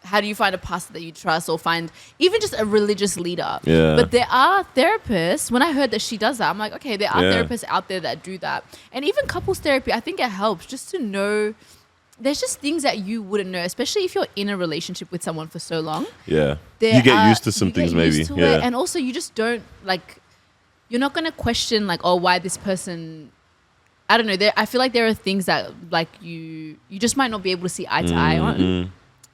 how do you find a pastor that you trust, or find even just a religious leader? Yeah. But there are therapists. When I heard that she does that, I'm like, okay, there are therapists out there that do that. And even couples therapy, I think it helps just to know there's just things that you wouldn't know, especially if you're in a relationship with someone for so long. Yeah. You get used to some things maybe. Yeah. And also you just don't you're not going to question why this person, I don't know. I feel like there are things that you just might not be able to see eye to eye on.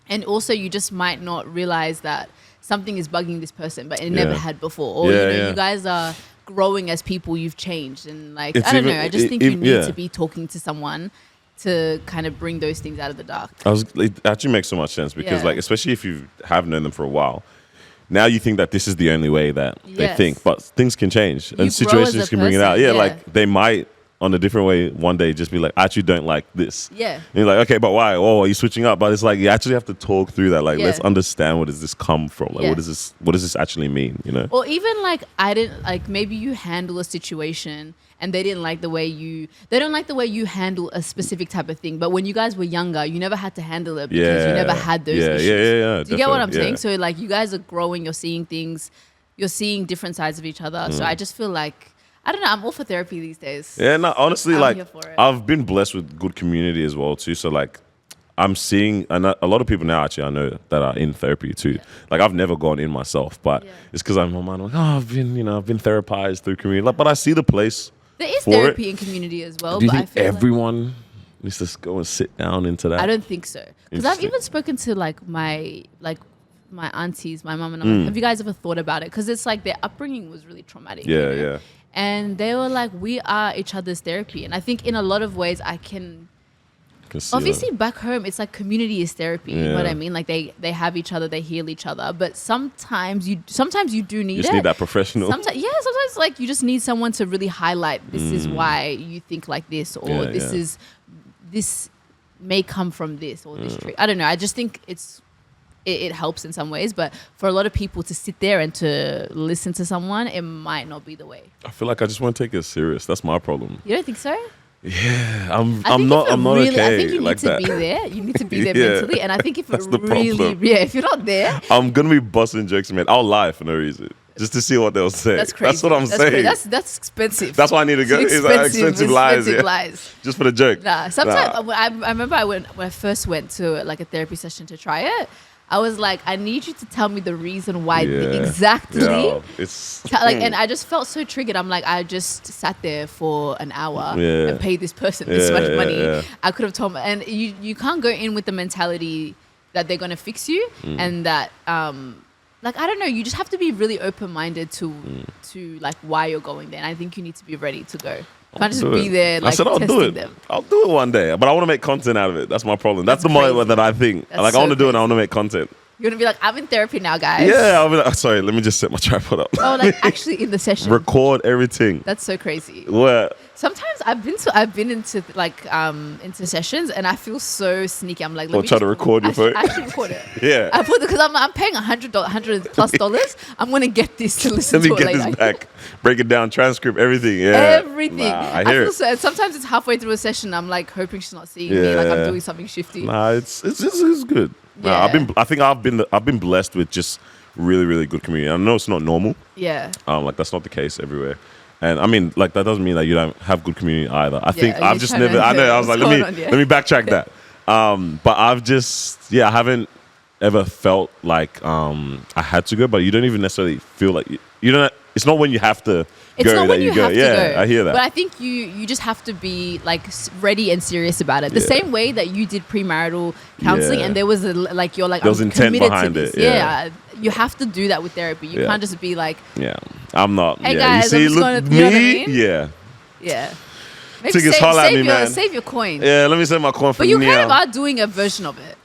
And also, you just might not realize that something is bugging this person, but it never had before. Or, you guys are growing as people, you've changed. And I don't know. I just think you need to be talking to someone to kind of bring those things out of the dark. It actually makes so much sense because, especially if you have known them for a while, now you think that this is the only way that they think. But things can change and situations can bring it out. Yeah, like they might on a different way one day, just be like, I actually don't like this. Yeah. And you're like, okay, but why? Oh, are you switching up? But it's like, you actually have to talk through that. Like, let's understand, where does this come from? Like, what does this actually mean? You know? Or even like, maybe you handle a situation and they don't like the way you handle a specific type of thing. But when you guys were younger, you never had to handle it because you never had those issues. Yeah. Do you get what I'm saying? So like, you guys are growing, you're seeing things, you're seeing different sides of each other. So I just feel like, I don't know, I'm all for therapy these days. Yeah, no, honestly, like, I've been blessed with good community as well too. So like, I'm seeing a lot of people now, actually, I know, that are in therapy too. Like, I've never gone in myself, but it's because I'm like, oh, I've been therapized through community. Like, but I see the place. There is therapy in community as well. Do you think everyone needs to go and sit down into that? I don't think so. Because I've even spoken to like my aunties, my mum, and I'm like, have you guys ever thought about it? Because it's like their upbringing was really traumatic. Yeah. And they were like, we are each other's therapy. And I think in a lot of ways I can obviously that. Back home, it's like community is therapy. You know what I mean? Like they have each other, they heal each other. But sometimes you do need it. You just need that professional. Sometimes like you just need someone to really highlight, this is why you think like this, or this may come from this, or this trait. I don't know. I just think it helps in some ways, but for a lot of people to sit there and to listen to someone, it might not be the way. I feel like I just want to take it serious. That's my problem. You don't think so? Yeah, I'm not okay. I think you need like to that. be there. You need to be there mentally, and I think if That's it the really, problem. if you're not there, I'm gonna be busting jokes, man. I'll lie for no reason, just to see what they'll say. That's crazy. That's what I'm saying. That's expensive. That's why I need to go. It's expensive lies. Just for the joke. Nah, sometimes I remember when I first went to like a therapy session to try it. I was like, I need you to tell me the reason why exactly. Yeah, it's and I just felt so triggered. I'm like, I just sat there for an hour and paid this person this much money. Yeah. I could have told them, and you can't go in with the mentality that they're gonna fix you and that like, I don't know, you just have to be really open-minded to like why you're going there. And I think you need to be ready to go. Can't just be there like I'll testing do it. them. I'll do it one day, but I want to make content out of it. That's my problem. That's the moment that I think. That's like, I want to do it. I want to make content. You're going to be like, I'm in therapy now, guys. Yeah, I'll be like, sorry, let me just set my tripod up. Oh, like actually in the session. Record everything. That's so crazy. What? Sometimes I've been into like into sessions and I feel so sneaky. I'm like, let me try to record your phone. I actually record it. Yeah. I put it because I'm paying $100+ I'm gonna get this to listen to it later. Let me get this back. Break it down, transcript, everything. Yeah. Everything. I hear it. So, and sometimes it's halfway through a session. I'm like hoping she's not seeing me, like I'm doing something shifty. Nah, it's good. Yeah. I think I've been blessed with just really, really good community. I know it's not normal. Yeah. Like that's not the case everywhere. And I mean, like that doesn't mean that you don't have good community either. I think I've just never. I know. I was like, let me backtrack that. But I've just I haven't ever felt like I had to go. But you don't even necessarily feel like you don't. It's not when you have to. It's not when you have to go. I hear that. But I think you just have to be like ready and serious about it. The same way that you did pre-marital counselling, and there was there was intent behind it. Yeah. You have to do that with therapy. You can't just be like, I'm not. Hey guys, you see, I'm just look, me. You know what I mean? Yeah. Maybe save your coin. Yeah, let me save my coin for But you kind of are doing a version of it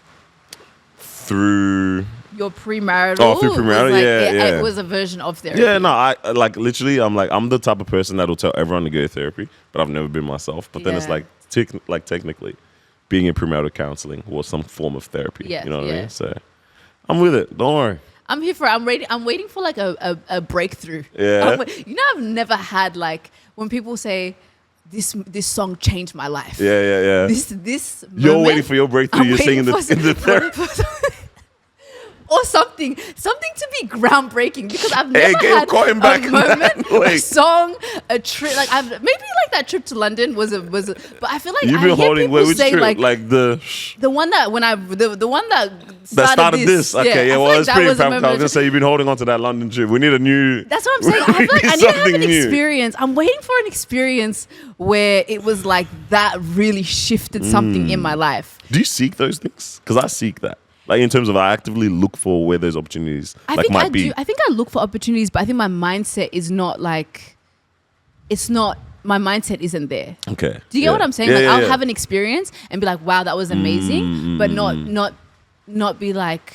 through your pre-marital. Oh, through pre-marital, It was a version of therapy. Yeah, no, I like literally. I'm the type of person that will tell everyone to go to therapy, but I've never been myself. But then it's like technically, being in pre-marital counselling was some form of therapy. Yeah, you know what I mean? So I'm with it. Don't worry. I'm here for it. I'm waiting for like a breakthrough. Yeah. I've never had like when people say this song changed my life. Yeah. This You're moment, waiting for your breakthrough. You're singing in the therapy. Or something to be groundbreaking because I've never had a moment, a song, a trip. Like maybe like that trip to London was a. But I feel like you've been holding. Wait, which trip? Like the one that the one that started this. Okay, well, it's pretty impressive. I was gonna say you've been holding on to that London trip. We need a new. That's what I'm saying. I feel like I need to have an experience. I'm waiting for an experience where it was like that really shifted something in my life. Do you seek those things? Because I seek that. Like in terms of I actively look for where those opportunities might be. I think I look for opportunities, but I think my mindset is not like, my mindset isn't there. Okay. Do you get what I'm saying? I'll have an experience and be like, wow, that was amazing, but not be like,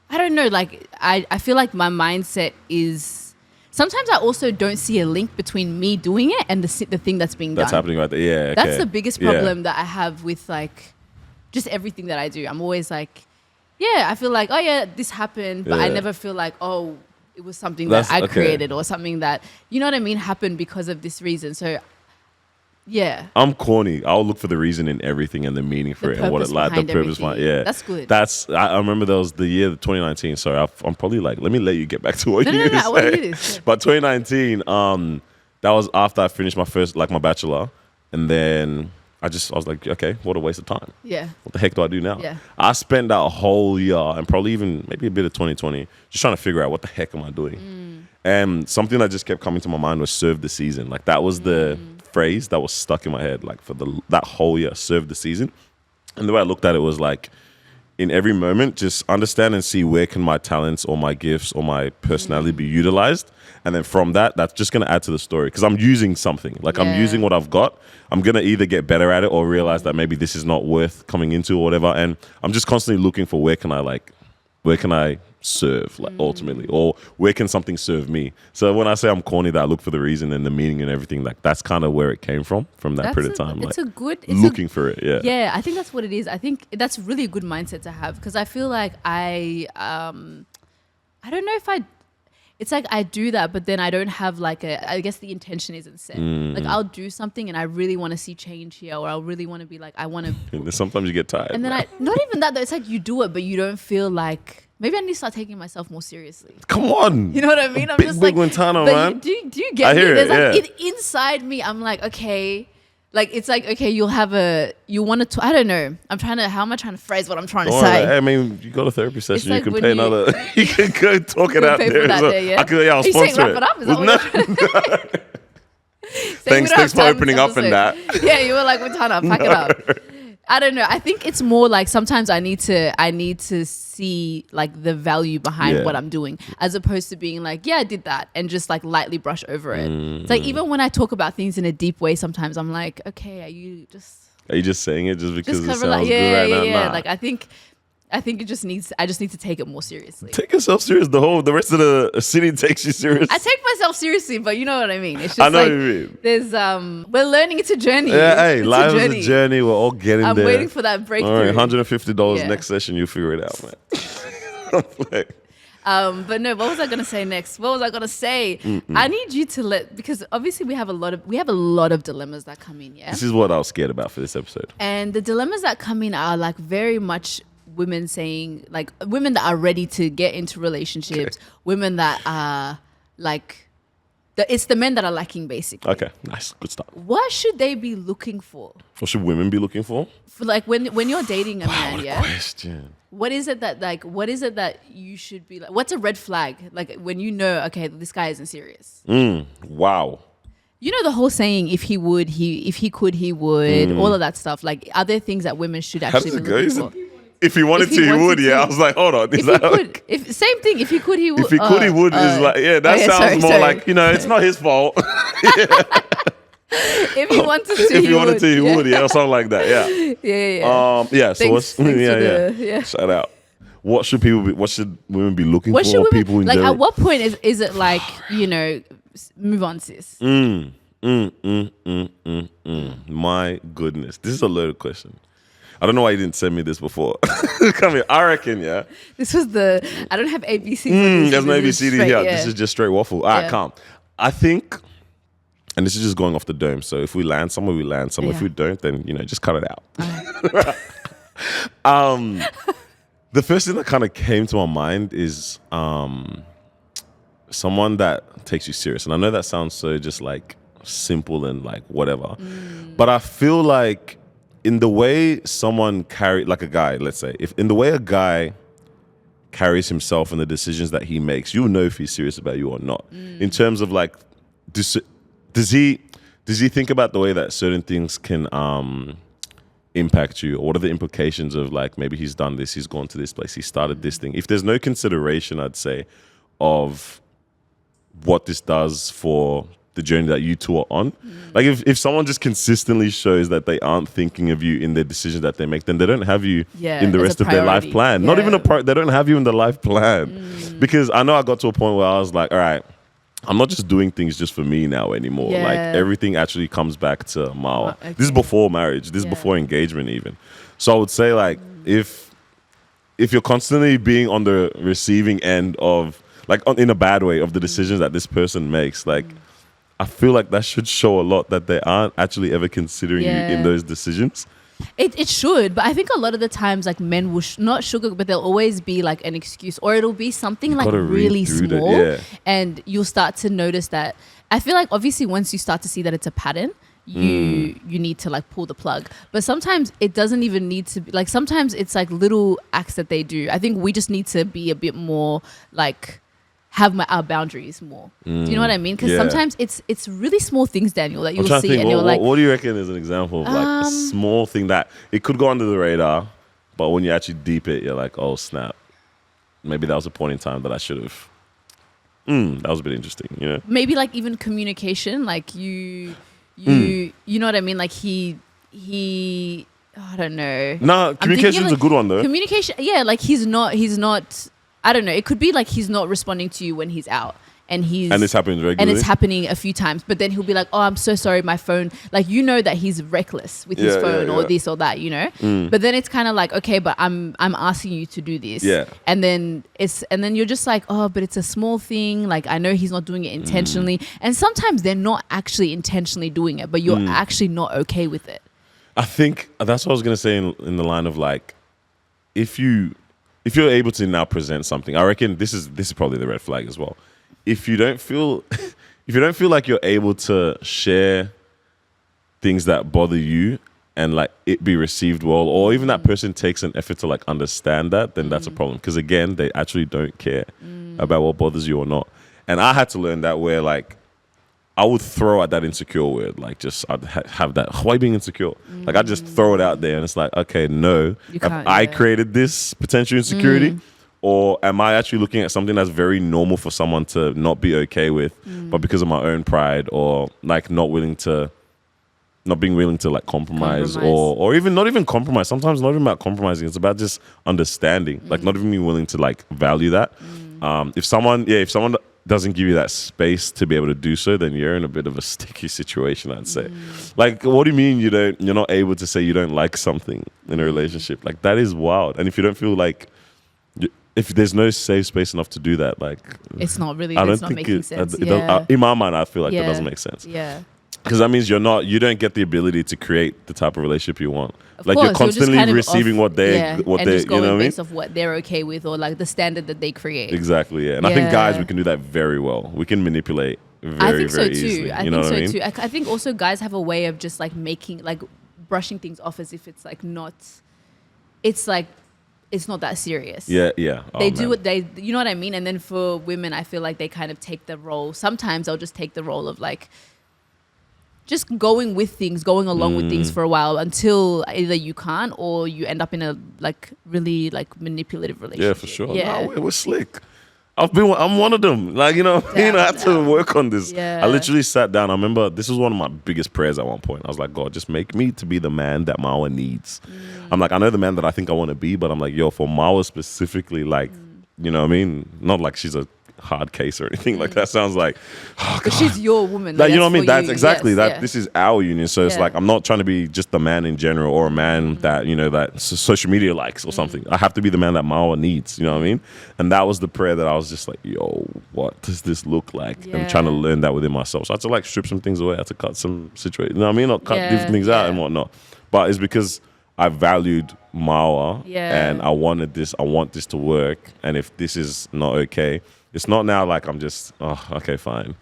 I don't know. Like I feel like my mindset is sometimes I also don't see a link between me doing it and the thing that's being done. That's happening right there. Yeah. Okay. That's the biggest problem that I have with like just everything that I do. I'm always like, I feel like, oh yeah, this happened, but I never feel like, oh, it was something that I created or something that, you know what I mean, happened because of this reason. So yeah. I'm corny. I'll look for the reason in everything and the meaning for it and what it like. The purpose behind. Yeah. That's good. I remember that was the year 2019. Sorry, I'm probably like, let me let you get back to what you were saying. What it is. But 2019, that was after I finished my first, like my bachelor. And then I was like, okay, what a waste of time. Yeah. What the heck do I do now? Yeah. I spent that whole year and probably even maybe a bit of 2020 just trying to figure out what the heck am I doing. And something that just kept coming to my mind was serve the season. Like that was the phrase that was stuck in my head, like for that whole year, serve the season. And the way I looked at it was like, in every moment, just understand and see where can my talents or my gifts or my personality be utilized. And then from that's just going to add to the story because I'm using something. Like I'm using what I've got. I'm going to either get better at it or realize that maybe this is not worth coming into or whatever. And I'm just constantly looking for where can I serve, like ultimately, or where can something serve me? So when I say I'm corny, that I look for the reason and the meaning and everything, like that's kind of where it came from that period of time. It's like, a good looking for it. Yeah. Yeah, I think that's what it is. I think that's really a good mindset to have because I feel like I don't know if it's like I do that, but then I don't have like I guess the intention isn't set. Like I'll do something and I really want to see change here, or I really want to be like, I want to. Sometimes you get tired. And then not even that though. It's like you do it, but you don't feel like, maybe I need to start taking myself more seriously. Come on. You know what I mean? I'm big, just big like, Guantano, man. Do you get I me? hear There's it, like inside me, I'm like, okay. Like, it's like, okay, you want to, I don't know. How am I trying to phrase what I'm trying to say? I mean, you got a therapy session. Like you can pay another, you can go talk it out there. I'll sponsor it. Wrap it up? Thanks for opening up in that. Yeah, you were like, Tana, pack it up. I don't know. I think it's more like sometimes I need to see like the value behind what I'm doing, as opposed to being like, I did that and just like lightly brush over it. It's like even when I talk about things in a deep way, sometimes I'm like, okay, are you just saying it just because it sounds good right now? Yeah. Nah. Like I think it just needs. I just need to take it more seriously. Take yourself serious. The rest of the city takes you serious. I take myself seriously, but you know what I mean. It's just I know what you mean. There's we're learning. It's a journey. Yeah, hey, life is a journey. We're all getting there. I'm waiting for that breakthrough. All right, $150 next session. You'll figure it out, man. But no, what was I gonna say next? What was I gonna say? I need you to because obviously we have a lot of dilemmas that come in. Yeah, this is what I was scared about for this episode. And the dilemmas that come in are like very much women saying, like women that are ready to get into relationships, women that are like, it's the men that are lacking basically. Okay, nice, good stuff. What should they be looking for? What should women be looking for? For like when you're dating a man, what a question. What is it that you should be like? What's a red flag? Like when you know, okay, this guy isn't serious. Wow. You know the whole saying, if he could, he would. All of that stuff. Like, are there things that women should actually be looking for? If he wanted to, he would. Yeah, I was like, hold on. Same thing. If he could, he would. If he could, he would. Is like, that sounds more like, it's not his fault. If he wanted to, if he wanted to, he would. Yeah, something like that. Yeah. Yeah. So what's shout out. What should women be looking for? People in like general? At what point is it like, move on, sis? My goodness, this is a loaded question. I don't know why you didn't send me this before. Come here. I reckon, This was I don't have ABC. There's no ABCD here. Yeah. This is just straight waffle. All right, calm. I think, and this is just going off the dome, so if we land somewhere, we land somewhere. If we don't, then, just cut it out. The first thing that kind of came to my mind is someone that takes you serious. And I know that sounds so just like simple and like whatever. But I feel like in the way someone like a guy, let's say, in the way a guy carries himself and the decisions that he makes, you'll know if he's serious about you or not. In terms of like, does he think about the way that certain things can impact you, or what are the implications of like, maybe he's done this, he's gone to this place, he started this thing. If there's no consideration, I'd say, of what this does for the journey that you two are on. Like if someone just consistently shows that they aren't thinking of you in their decisions that they make, then they don't have you in the rest of their life plan. Not even they don't have you in the life plan. Because I know I got to a point where I was like, all right, I'm not just doing things just for me now anymore. Yeah. Like everything actually comes back to Mawa. Okay. This is before marriage. This is before engagement even. So I would say like if you're constantly being on the receiving end of like in a bad way of the decisions that this person makes, like I feel like that should show a lot that they aren't actually ever considering you in those decisions. It should, but I think a lot of the times like men will not sugar, but there'll always be like an excuse, or it'll be something like really small, and you'll start to notice that. I feel like obviously once you start to see that it's a pattern, you need to like pull the plug. But sometimes it doesn't even need to be like, sometimes it's like little acts that they do. I think we just need to be a bit more like have our boundaries more. Do you know what I mean? Because sometimes it's really small things, Daniel, that you'll see and you're like, what do you reckon is an example of like a small thing that it could go under the radar, but when you actually deep it, you're like, oh snap, maybe that was a point in time that I should have. That was a bit interesting, you know? Maybe like even communication, like you know what I mean? Like he I don't know. No, communication's a good one though. Communication, yeah, like he's not I don't know. It could be like he's not responding to you when he's out, and it's happening regularly, and it's happening a few times. But then he'll be like, "Oh, I'm so sorry, my phone." Like that he's reckless with his phone or this or that, you know. But then it's kind of like, okay, but I'm asking you to do this, and then you're just like, oh, but it's a small thing. Like I know he's not doing it intentionally, and sometimes they're not actually intentionally doing it, but you're actually not okay with it. I think that's what I was gonna say in the line of like, if you're able to now present something, I reckon this is probably the red flag as well. If you don't feel like you're able to share things that bother you and like it be received well, or even that person takes an effort to like understand that, then that's a problem. Because again, they actually don't care about what bothers you or not. And I had to learn that where like I would throw at that insecure word, like just I'd have that, why are you being insecure? Like I just throw it out there and it's like, okay, no, have I created this potential insecurity, or am I actually looking at something that's very normal for someone to not be okay with, but because of my own pride or like not being willing to like compromise. or even not even compromise. Sometimes not even about compromising. It's about just understanding, like not even being willing to like value that. If someone doesn't give you that space to be able to do so, then you're in a bit of a sticky situation, I'd say. Like, what do you mean you're not able to say you don't like something in a relationship? Like, that is wild. And if you don't feel like, if there's no safe space enough to do that, like, it's not making sense. In my mind, I feel like that doesn't make sense. Yeah. Because that means you don't get the ability to create the type of relationship you want. Like you're constantly receiving what they just going you know based off what they're okay with, or like the standard that they create. Exactly, yeah. And I think guys, we can do that very well. We can manipulate very easily. I think so too. I think also guys have a way of just like brushing things off as if it's like not. It's like it's not that serious. Yeah, yeah. They do what you know what I mean. And then for women, I feel like they kind of take the role. Sometimes they'll just take the role of like, just going along with things for a while until either you can't or you end up in a like really like manipulative relationship. Yeah, for sure. Yeah, no, we're slick. I'm one of them. Like, you know, I had to work on this. Yeah. I literally sat down. I remember this was one of my biggest prayers at one point. I was like, God, just make me to be the man that Mawa needs. I'm like, I know the man that I think I want to be, but I'm like, yo, for Mawa specifically, like, you know what I mean? Not like she's a hard case or anything like that. Sounds like, but she's your woman. Like, you know what I mean? That's exactly that. This is our union. So it's like, I'm not trying to be just the man in general or a man that, you know, that social media likes or something. I have to be the man that Mawa needs. You know what I mean? And that was the prayer that I was just like, yo, what does this look like? I'm trying to learn that within myself. So I had to like strip some things away. I had to cut some situations. You know what I mean? I'll cut different things out and whatnot. But it's because I valued Mawa and I want this to work. And if this is not okay, it's not now like I'm just, okay, fine.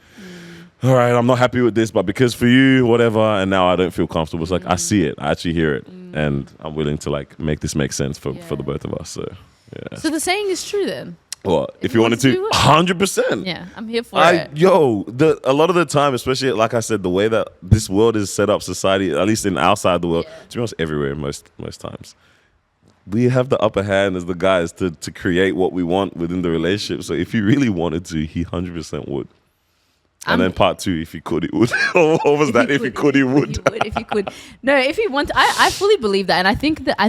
All right, I'm not happy with this, but because for you, whatever, and now I don't feel comfortable. It's like, I see it. I actually hear it. And I'm willing to like make this make sense for the both of us. So, yeah. So the saying is true then? What? If you wanted to, 100%. Yeah, I'm here for it. Yo, a lot of the time, especially like I said, the way that this world is set up, society, at least in outside the world, to be honest, everywhere, most times. We have the upper hand as the guys to create what we want within the relationship. So if he really wanted to, he 100% would. And then part two, if he could, he would. What was that? If he could, he would. If he could. No, if he wanted, I fully believe that. And I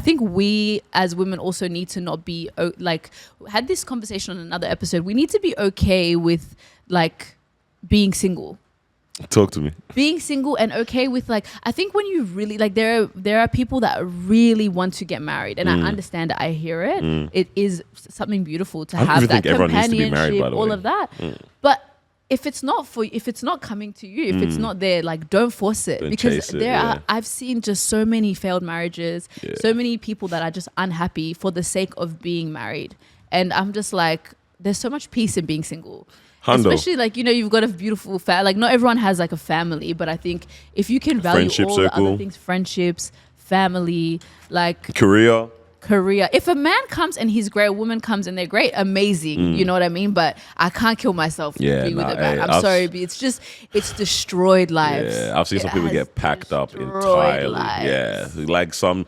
think we as women also need to not be, like, had this conversation on another episode. We need to be okay with, like, being single. Talk to me. Being single and okay with like, I think when you really like, there are people that really want to get married, and I understand it. I hear it. It is something beautiful to have that companionship, all of that. But if it's not coming to you, if it's not there, like don't force it, because I've seen just so many failed marriages, so many people that are just unhappy for the sake of being married, and I'm just like, there's so much peace in being single. Especially like, you've got a beautiful like not everyone has like a family, but I think if you can value all the other things, friendships, family, like career. If a man comes and he's great, a woman comes and they're great, amazing. You know what I mean? But I can't kill myself to be with a man. I'm sorry, but it's destroyed lives. Yeah, I've seen some people get packed up entirely. Lives. Yeah, like some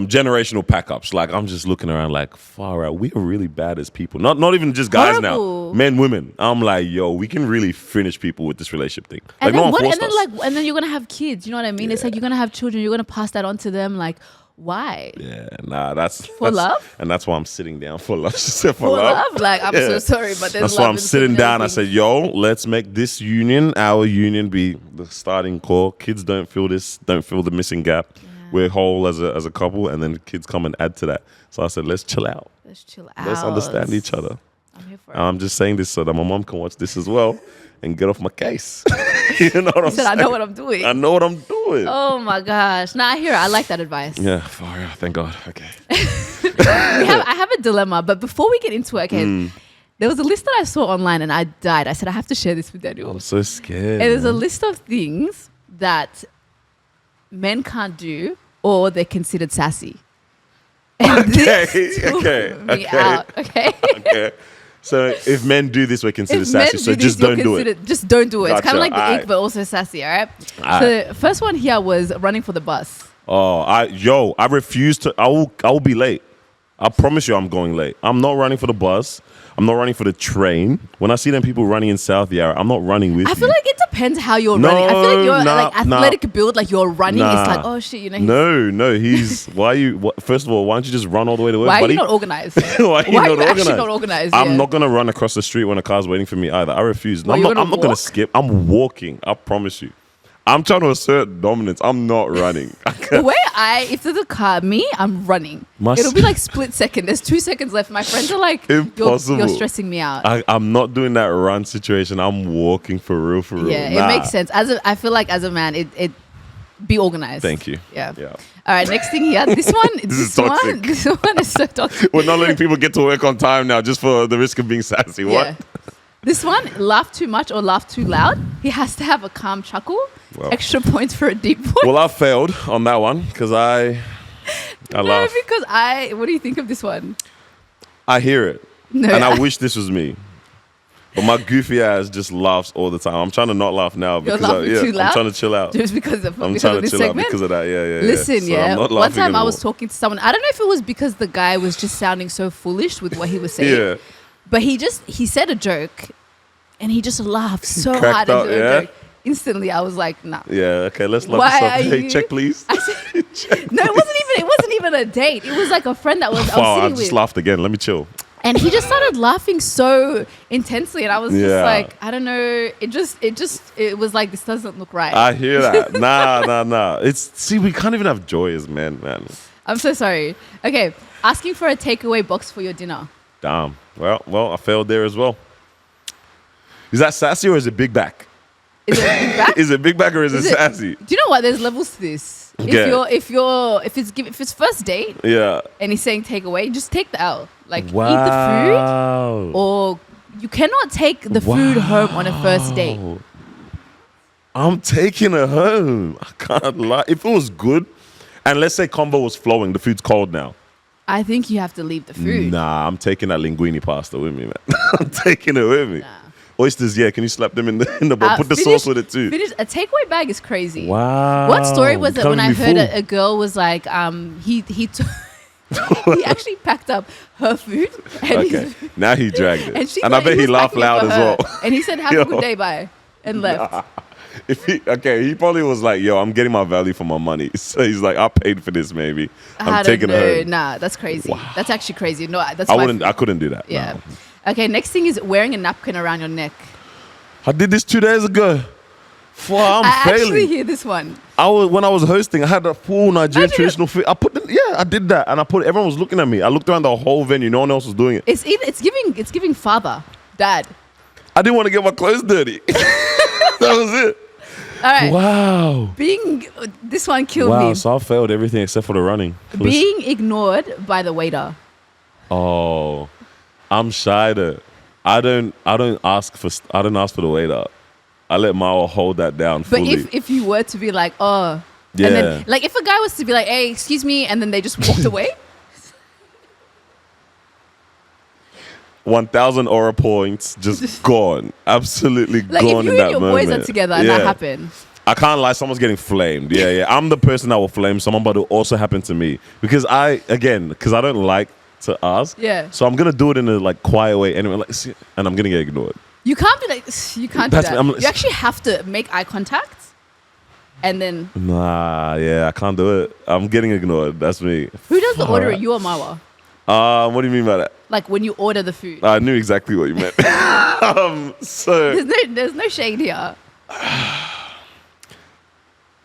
generational pack-ups. Like, I'm just looking around like, far out. We are really bad as people. Not even just guys now. Men, women. I'm like, yo, we can really finish people with this relationship thing. Like, and then you're going to have kids. You know what I mean? Yeah. It's like you're going to have children. You're going to pass that on to them. Like, why? Yeah, that's love. And that's why I'm sitting down for love. for love. Like, I'm so sorry, but that's why I'm sitting down. I said, yo, let's make this union, our union, be the starting core. Kids don't feel the missing gap. Yeah. We're whole as a couple, and then kids come and add to that. So I said, let's chill out. Let's understand each other. I'm here for it. I'm just saying this so that my mom can watch this as well and get off my case. You know what I'm saying? I know what I'm doing. I know what I'm doing. Oh my gosh. I hear it. I like that advice. Yeah, thank God. Okay. I have a dilemma, but before we get into it, there was a list that I saw online and I died. I said, I have to share this with Daniel. I'm so scared. It is a list of things that men can't do or they're considered sassy. And Okay. So if men do this, we're considered sassy. So just don't do it. Just don't do it. Gotcha. It's kind of like the ick, but also sassy. All right. So the first one here was running for the bus. Oh, I refuse to. I will be late. I promise you, I'm going late. I'm not running for the bus. I'm not running for the train. When I see them people running in South Yarra, I'm not running with you. I feel like it depends how you're running. I feel like you're like athletic build, like you're running. It's like, oh shit, No, first of all, why don't you just run all the way to work, buddy? Why are you not organized? Why are you actually not organized? I'm not going to run across the street when a car's waiting for me either. I refuse. I'm not going to skip. I'm walking. I promise you. I'm trying to assert dominance. I'm not running. The way if there's a car, I'm running. It'll be like split second. There's 2 seconds left. My friends are like, impossible. You're stressing me out. I'm not doing that run situation. I'm walking for real. Yeah, it makes sense. I feel like as a man, it be organized. Thank you. Yeah. All right, next thing here. This one. This one is so toxic. We're not letting people get to work on time now just for the risk of being sassy. What? Yeah. This one, laugh too much or laugh too loud. He has to have a calm chuckle. Well, extra points for a deep voice. Well, I failed on that one because I laugh. Because what do you think of this one? I hear it. No, and I wish this was me. But my goofy ass just laughs all the time. I'm trying to not laugh now because too loud? I'm trying to chill out. Just because of I'm trying to chill out because of that. Yeah. Listen, so one time I was talking to someone. I don't know if it was because the guy was just sounding so foolish with what he was saying. Yeah. But he said a joke and he just laughed so hard into a joke. Instantly, I was like, nah. Yeah, okay, let's love this up. Hey, check, please. No, it wasn't even a date. It was like a friend that was I just laughed again. Let me chill. And he just started laughing so intensely, and I was just like, I don't know. It was like, this doesn't look right. I hear that. Nah. We can't even have joy as men, man. I'm so sorry. Okay, asking for a takeaway box for your dinner. Damn. Well, I failed there as well. Is that sassy or is it big back? Is it big back? Is it big back or is it sassy? Do you know what? There's levels to this. If it's first date, and he's saying take away, just take the L. Like eat the food, or you cannot take the food home on a first date. I'm taking it home. I can't lie. If it was good, and let's say combo was flowing, the food's cold now. I think you have to leave the food. Nah, I'm taking that linguine pasta with me, man. I'm taking it with me. Nah. Oysters, can you slap them in the bowl? Put the sauce with it too. A takeaway bag is crazy. Wow. What story was it when I heard a girl was like, he actually packed up her food. And now he dragged it. And I bet he laughed loud as well. And he said, have a good day, bye. And left. Nah. He probably was like, yo, I'm getting my value for my money. So he's like, I paid for this, maybe. I'm taking it home. Nah, that's crazy. Wow. That's actually crazy. No, that's I couldn't do that. Yeah. No. Okay, next thing is wearing a napkin around your neck. I did this 2 days ago. I'm I failing. actually hear this one. When I was hosting, I had a full Nigerian traditional fit. I did that, and everyone was looking at me. I looked around the whole venue. No one else was doing it. It's giving father, dad. I didn't want to get my clothes dirty. That was it. All right. Wow. This one killed me. Wow. So I failed everything except for the running. Being ignored by the waiter. Oh, I'm shy though. I don't ask for the waiter. I let Mao hold that down fully. But if you were to be like, oh, yeah. And then like if a guy was to be like, hey, excuse me, and then they just walked away. 1,000 aura points just gone. Absolutely like gone in that moment. Like if you and your boys are together and that happens. I can't lie, someone's getting flamed. Yeah. I'm the person that will flame someone, but it'll also happen to me. Because I don't like to ask. Yeah. So I'm going to do it in a like quiet way anyway. And I'm going to get ignored. You can't be like, you can't do that. You actually have to make eye contact. And then. Nah, yeah, I can't do it. I'm getting ignored. That's me. Who does the ordering? You or Marwa? What do you mean by that? Like when you order the food. I knew exactly what you meant. So there's no shade here.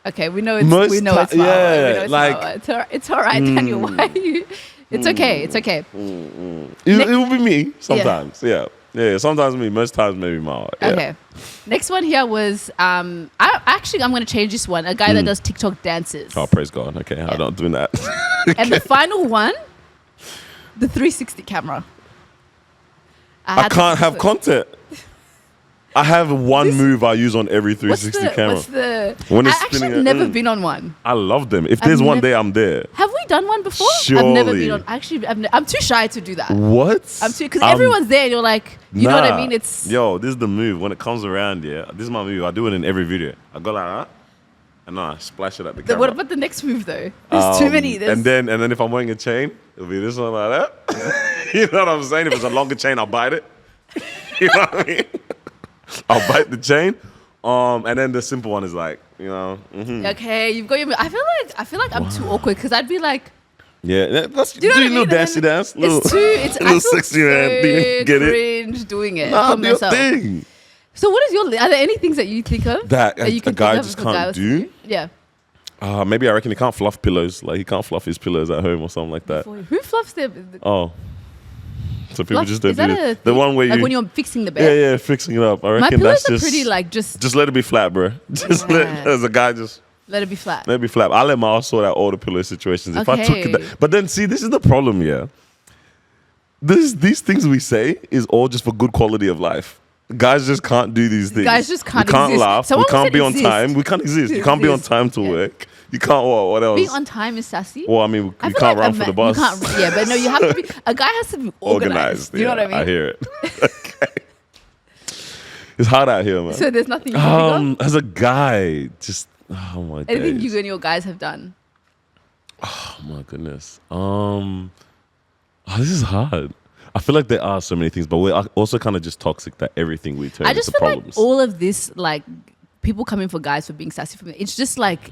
Okay, we know it's Marwa. Yeah, it's all right, Daniel. Why are you? It's okay. It's okay. It will be me sometimes. Yeah. Sometimes me. Most times maybe Marwa. Yeah. Okay. Next one here was I'm going to change this one. A guy that does TikTok dances. Oh, praise God. Okay, I'm not doing that. Okay. And the final one, the 360 camera. I can't have content. I have one move I use on every 360 camera. When it's spinning. I've never been on one. I love them. If there's one day, I'm there. Have we done one before? Surely. I've never been on. Actually, I'm too shy to do that. What? Because everyone's there and you're like, you know what I mean? Yo, this is the move. When it comes around, this is my move. I do it in every video. I go like that. And I splash it at the camera. What about the next move though? There's too many. And then if I'm wearing a chain, it'll be this one like that. You know what I'm saying? If it's a longer chain, I'll bite it. You know what I mean? I'll bite the chain. And then the simple one is like, you know. Mm-hmm. Okay, you've got your. I feel like I'm too awkward because I'd be like. Yeah, that's do you little dancey dance. It's little sexy man. Get cringe doing it. Nah, do your thing. So what is are there any things that you think of that you can a guy just can't do? Yeah. Maybe I reckon he can't fluff pillows. Like he can't fluff his pillows at home or something like that. Who fluffs their? Oh. So people just don't do it. The one where when you're fixing the bed. Yeah, fixing it up. I reckon my pillows that's are pretty like just let it be flat, bro. As a guy just let it be flat. Let it be flat. I'll let my ass sort out all the pillow situations. If I took it, but then see, this is the problem. Yeah, these things we say is all just for good quality of life. Guys just can't do these things. Guys just can't. We can't exist. laugh. Someone we can't be on time. We can't exist. You can't be on time to work. You can't. What else? Being on time is sassy. Well, I mean, you can't run for the bus. But no, you have to be. A guy has to be organized. You know what I mean? I hear it. Okay. It's hard out here, man. So there's nothing you can think of? As a guy, just oh my god. Anything you and your guys have done? Oh my goodness. This is hard. I feel like there are so many things, but we're also kind of just toxic that everything we turn into problems. Like all of this, like people coming for guys for being sassy for me, it's just like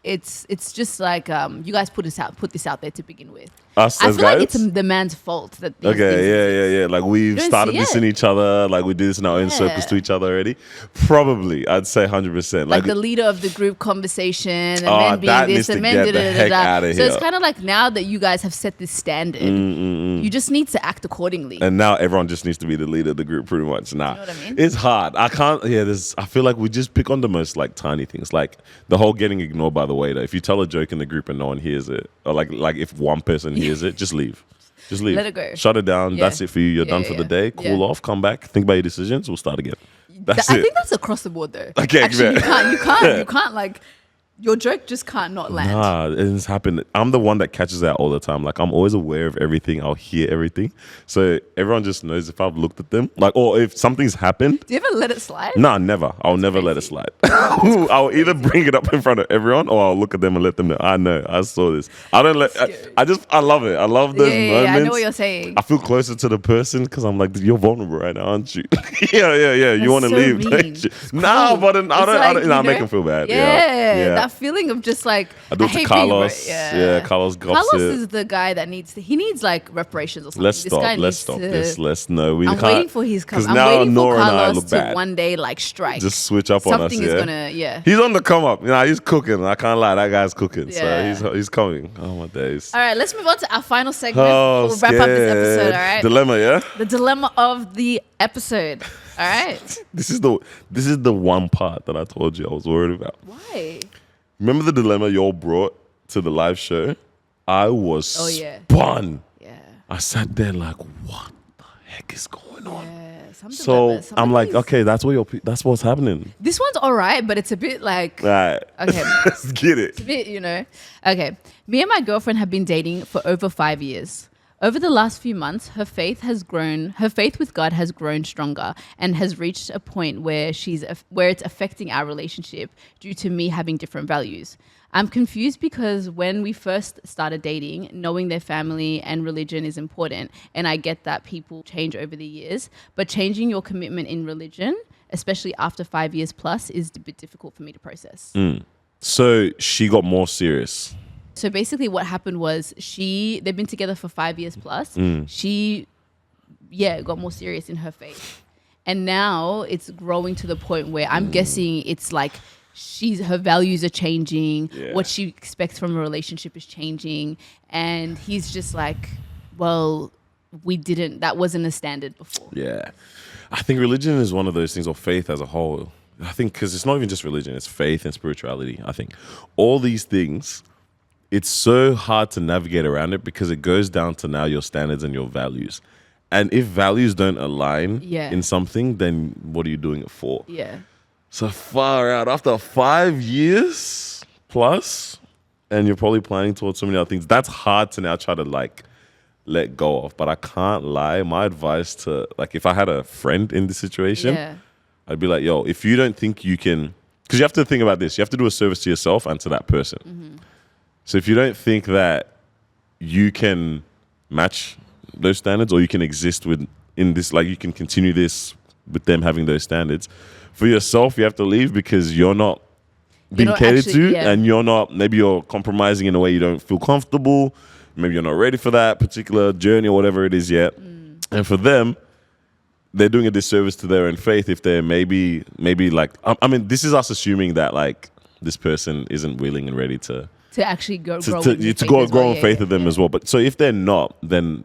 it's just like you guys put this out there to begin with. Us I as feel guys? like it's the man's fault that these yeah. Like we've started this in each other. Like we do this in our own circles to each other already. Probably, I'd say 100%. Like the leader of the group conversation, and men being this, and men da. So it's kind of like now that you guys have set this standard, you just need to act accordingly. And now everyone just needs to be the leader of the group, pretty much. Nah, you know what I mean? It's hard. I can't. Yeah, I feel like we just pick on the most like tiny things, like the whole getting ignored by the waiter. If you tell a joke in the group and no one hears it, or like if one person hears it, just leave. Just leave. Let it go. Shut it down. Yeah. That's it for you. You're done for the day. Cool off. Come back. Think about your decisions. We'll start again. I think that's across the board though. Okay, actually, you can't like your joke just can't not land. Nah, it's happened. I'm the one that catches that all the time. Like I'm always aware of everything. I'll hear everything. So everyone just knows if I've looked at them, like, or if something's happened. Do you ever let it slide? Nah, never. I'll never let it slide. I'll either bring it up in front of everyone, or I'll look at them and let them know. I know. I saw this. I don't let. I love it. I love those moments. I know what you're saying. I feel closer to the person because I'm like, you're vulnerable right now, aren't you? yeah. You want to leave? Don't you? Nah, but I don't. Make them feel bad. Yeah. that feeling of just like I do it to Carlos. Carlos Gossip. Carlos is the guy that needs like reparations or something. Let's stop this. Let's know. I'm waiting for his come. I'm waiting for Carlos to one day like strike. Just switch up on us. Something is gonna He's on the come up. He's cooking. I can't lie. That guy's cooking. So he's coming. Oh my days. All right, let's move on to our final segment. We'll wrap up this episode. All right. Dilemma, yeah. The dilemma of the episode. All right. This is the one part that I told you I was worried about. Why? Remember the dilemma you all brought to the live show? I was spun. Yeah. I sat there like, what the heck is going on? Yeah. So I'm like, okay, that's what's happening. This one's all right, but it's a bit like, all right. Okay, let's get it. It's a bit, Okay. Me and my girlfriend have been dating for over 5 years. Over the last few months, her faith with God has grown stronger and has reached a point where it's affecting our relationship due to me having different values. I'm confused because when we first started dating, knowing their family and religion is important, and I get that people change over the years, but changing your commitment in religion, especially after 5 years plus, is a bit difficult for me to process. So she got more serious. So basically what happened was they've been together for 5 years plus. She, got more serious in her faith. And now it's growing to the point where I'm guessing it's like her values are changing. Yeah. What she expects from a relationship is changing. And he's just like, well, that wasn't a standard before. Yeah. I think religion is one of those things, or faith as a whole. I think because it's not even just religion, it's faith and spirituality. I think all these things, it's so hard to navigate around it because it goes down to now your standards and your values. And if values don't align in something, then what are you doing it for? Yeah. So far out, after 5 years plus, and you're probably planning towards so many other things, that's hard to now try to like let go of. But I can't lie. My advice to, like, if I had a friend in this situation, I'd be like, yo, if you don't think you can, because you have to think about this, you have to do a service to yourself and to that person. Mm-hmm. So if you don't think that you can match those standards or you can exist in this, like you can continue this with them having those standards, for yourself, you have to leave because you're not being catered to and maybe you're compromising in a way you don't feel comfortable. Maybe you're not ready for that particular journey or whatever it is yet. And for them, they're doing a disservice to their own faith if they're maybe like, I mean, this is us assuming that like this person isn't willing and ready to actually grow in faith with them as well. But so if they're not, then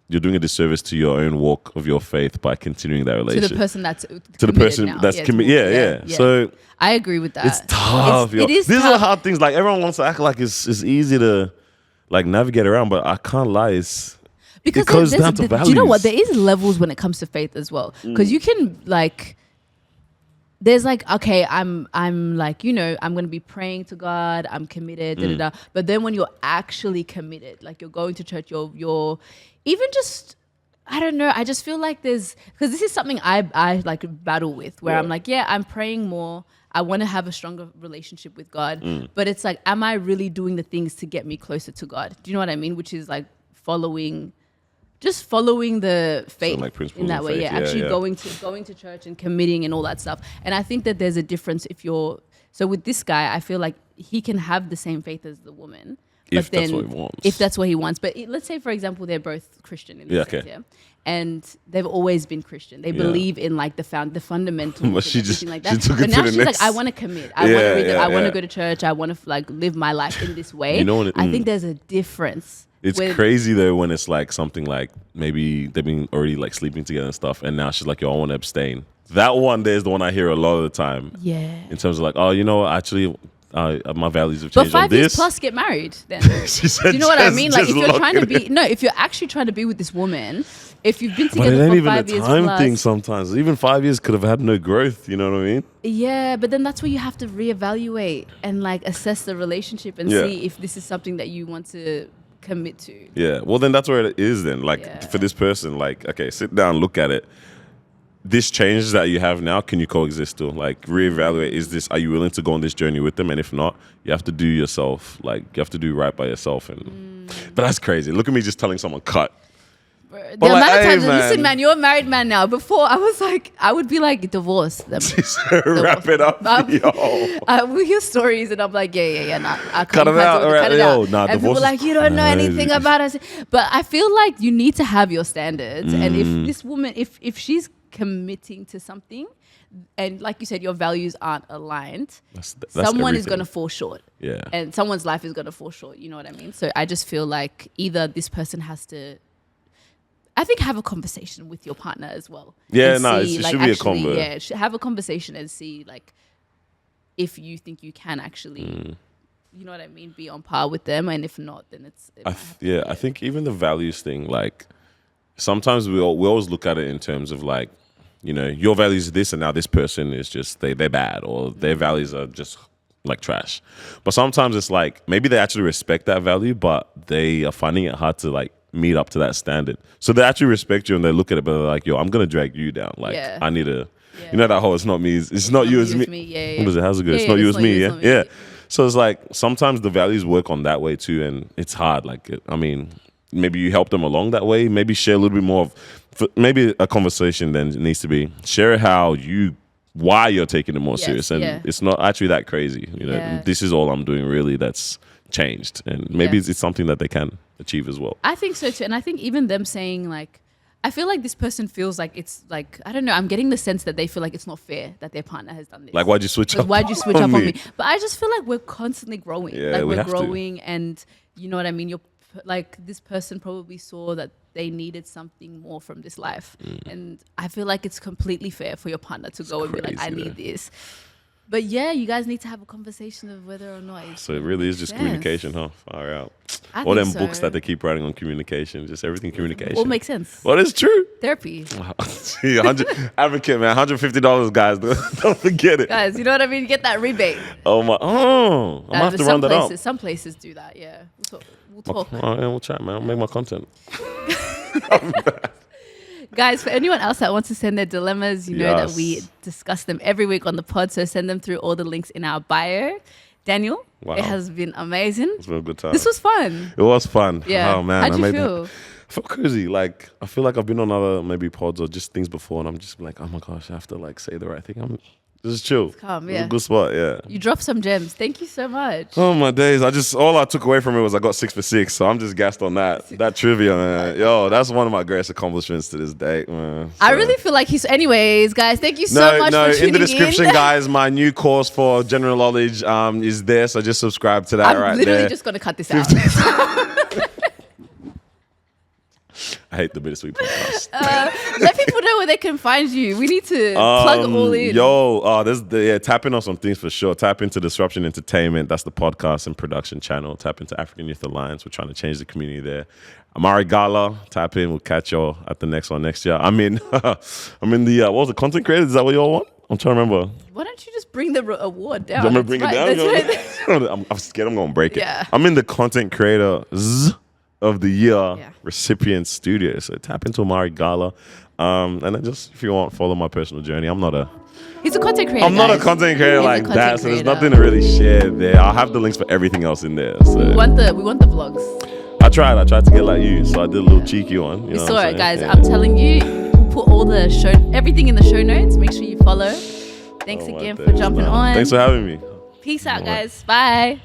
you're doing a disservice to your own walk of your faith by continuing that relationship. To the person that's committed. So I agree with that. It's tough. These are hard things. Like everyone wants to act like it's easy to like navigate around, but I can't lie. It goes down to values. Do you know what? There is levels when it comes to faith as well, because you can like. There's like, okay, I'm like, I'm going to be praying to God. I'm committed, But then when you're actually committed, like you're going to church, you're even just, I don't know. I just feel like because this is something I like battle with where I'm like, I'm praying more. I want to have a stronger relationship with God. But it's like, am I really doing the things to get me closer to God? Do you know what I mean? Which is like following the faith in that way, going to church and committing and all that stuff. And I think that there's a difference so with this guy, I feel like he can have the same faith as the woman, if that's what he wants. But let's say, for example, they're both Christian in this sense, and they've always been Christian. They believe in like the fundamentals and everything like that. But now she's like, I want to commit. I want to read. I want to go to church. I want to like live my life in this way. I think there's a difference. It's crazy though when it's like something like maybe they've been already like sleeping together and stuff, and now she's like, yo, I want to abstain. That one there's the one I hear a lot of the time. Yeah. In terms of like, oh, actually, my values have changed. But 5 years plus get married then. She said, do you know what I mean? Like if you're trying to be if you're actually trying to be with this woman, if you've been together for 5 years plus. But it ain't even a time thing sometimes. Even 5 years could have had no growth, you know what I mean? Yeah, but then that's where you have to reevaluate and like assess the relationship and see if this is something that you want to commit to. Yeah, well then that's where it is then. Like for this person, like, okay, sit down, look at it. This change that you have now, can you coexist still? Like reevaluate, are you willing to go on this journey with them? And if not, you have to do yourself, like you have to do right by yourself. And but that's crazy. Look at me just telling someone cut. Bro, the amount of times, listen, man, you're a married man now. Before, I was like, I would be like, divorce them. Wrap it up, yo. We hear stories, and I'm like, yeah, nah, I cut it out. Cut it out. Nah, and people are like, you don't know anything about us. But I feel like you need to have your standards. And if this woman, if she's committing to something, and like you said, your values aren't aligned, that's someone is going to fall short. Yeah. And someone's life is going to fall short. You know what I mean? So I just feel like either this person has to, I think, have a conversation with your partner as well. Yeah, no, it should be a convo. Yeah, have a conversation and see like if you think you can actually, you know what I mean, be on par with them, and if not, then it's. I think even the values thing, like sometimes we always look at it in terms of like, you know, your values are this, and now this person is just they're bad, or their values are just like trash. But sometimes it's like maybe they actually respect that value, but they are finding it hard to like meet up to that standard. So they actually respect you and they look at it, but they're like, yo, I'm gonna drag you down. Like I need to, you know, that whole it's not me, it's not you, it's me. Yeah. What does it? How's it go? It's not you, it's me. Yeah. So it's like sometimes the values work on that way too, and it's hard. Like I mean, maybe you help them along that way. Maybe share a little bit more of. Maybe a conversation then needs to be share why you're taking it more serious, and it's not actually that crazy. You know, this is all I'm doing really. That's changed, and maybe it's something that they can achieve as well. I think so too, and I think even them saying like, I feel like this person feels like it's like, I don't know, I'm getting the sense that they feel like it's not fair that their partner has done this. Like, why'd you switch up on me? But I just feel like we're constantly growing. Yeah, like we're growing, and you know what I mean. You're like, this person probably saw that they needed something more from this life, and I feel like it's completely fair for your partner to go and be like, I need this. But yeah, you guys need to have a conversation of whether or not. So it really is just communication, huh? Far out. All them books that they keep writing on communication, just everything communication. All makes sense. Well, it's true. Therapy. See, advocate, man, $150, guys. Don't forget it, guys. You know what I mean? Get that rebate. I'm gonna have to run that up. Some places do that. Yeah, we'll talk. We'll chat, man. I'll make my content. Guys, for anyone else that wants to send their dilemmas, you know that we discuss them every week on the pod, so send them through all the links in our bio. Daniel, it has been amazing. It's been a good time. This was fun. It was fun. Yeah. Oh, man. How'd you feel? I felt crazy. Like, I feel like I've been on other maybe pods or just things before, and I'm just like, oh my gosh, I have to like say the right thing. Just chill. It's calm, It's a good spot, yeah. You dropped some gems. Thank you so much. Oh my days. all I took away from it was I got 6 for 6. So I'm just gassed on that. That trivia, man. Yo, that's one of my greatest accomplishments to this day, man. So. I really feel like anyways, guys, thank you so much for tuning in. In the description, guys, my new course for general knowledge is there. So just subscribe to that right there. I'm literally just going to cut this out. I hate the Bittersweet podcast. Let people know where they can find you. We need to plug all in. Tap in on some things for sure. Tap into Disruption Entertainment. That's the podcast and production channel. Tap into African Youth Alliance. We're trying to change the community there. Amari Gala. Tap in. We'll catch y'all at the next one next year. I'm in the what was the content creators? Is that what y'all want? I'm trying to remember. Why don't you just bring the award down? I'm gonna bring it down. I'm scared I'm gonna break it. Yeah. I'm in the content creators of the year recipient studio. So tap into Amari Gala. And then just, if you want, follow my personal journey. He's a content creator. I'm not a content creator like that, so there's nothing to really share there. I'll have the links for everything else in there. So. We want the vlogs. I tried to get like you, so I did a little cheeky one. You saw it, guys. Yeah. I'm telling you, we'll put everything in the show notes. Make sure you follow. Thanks again for jumping on. Thanks for having me. Peace out, guys. Bye.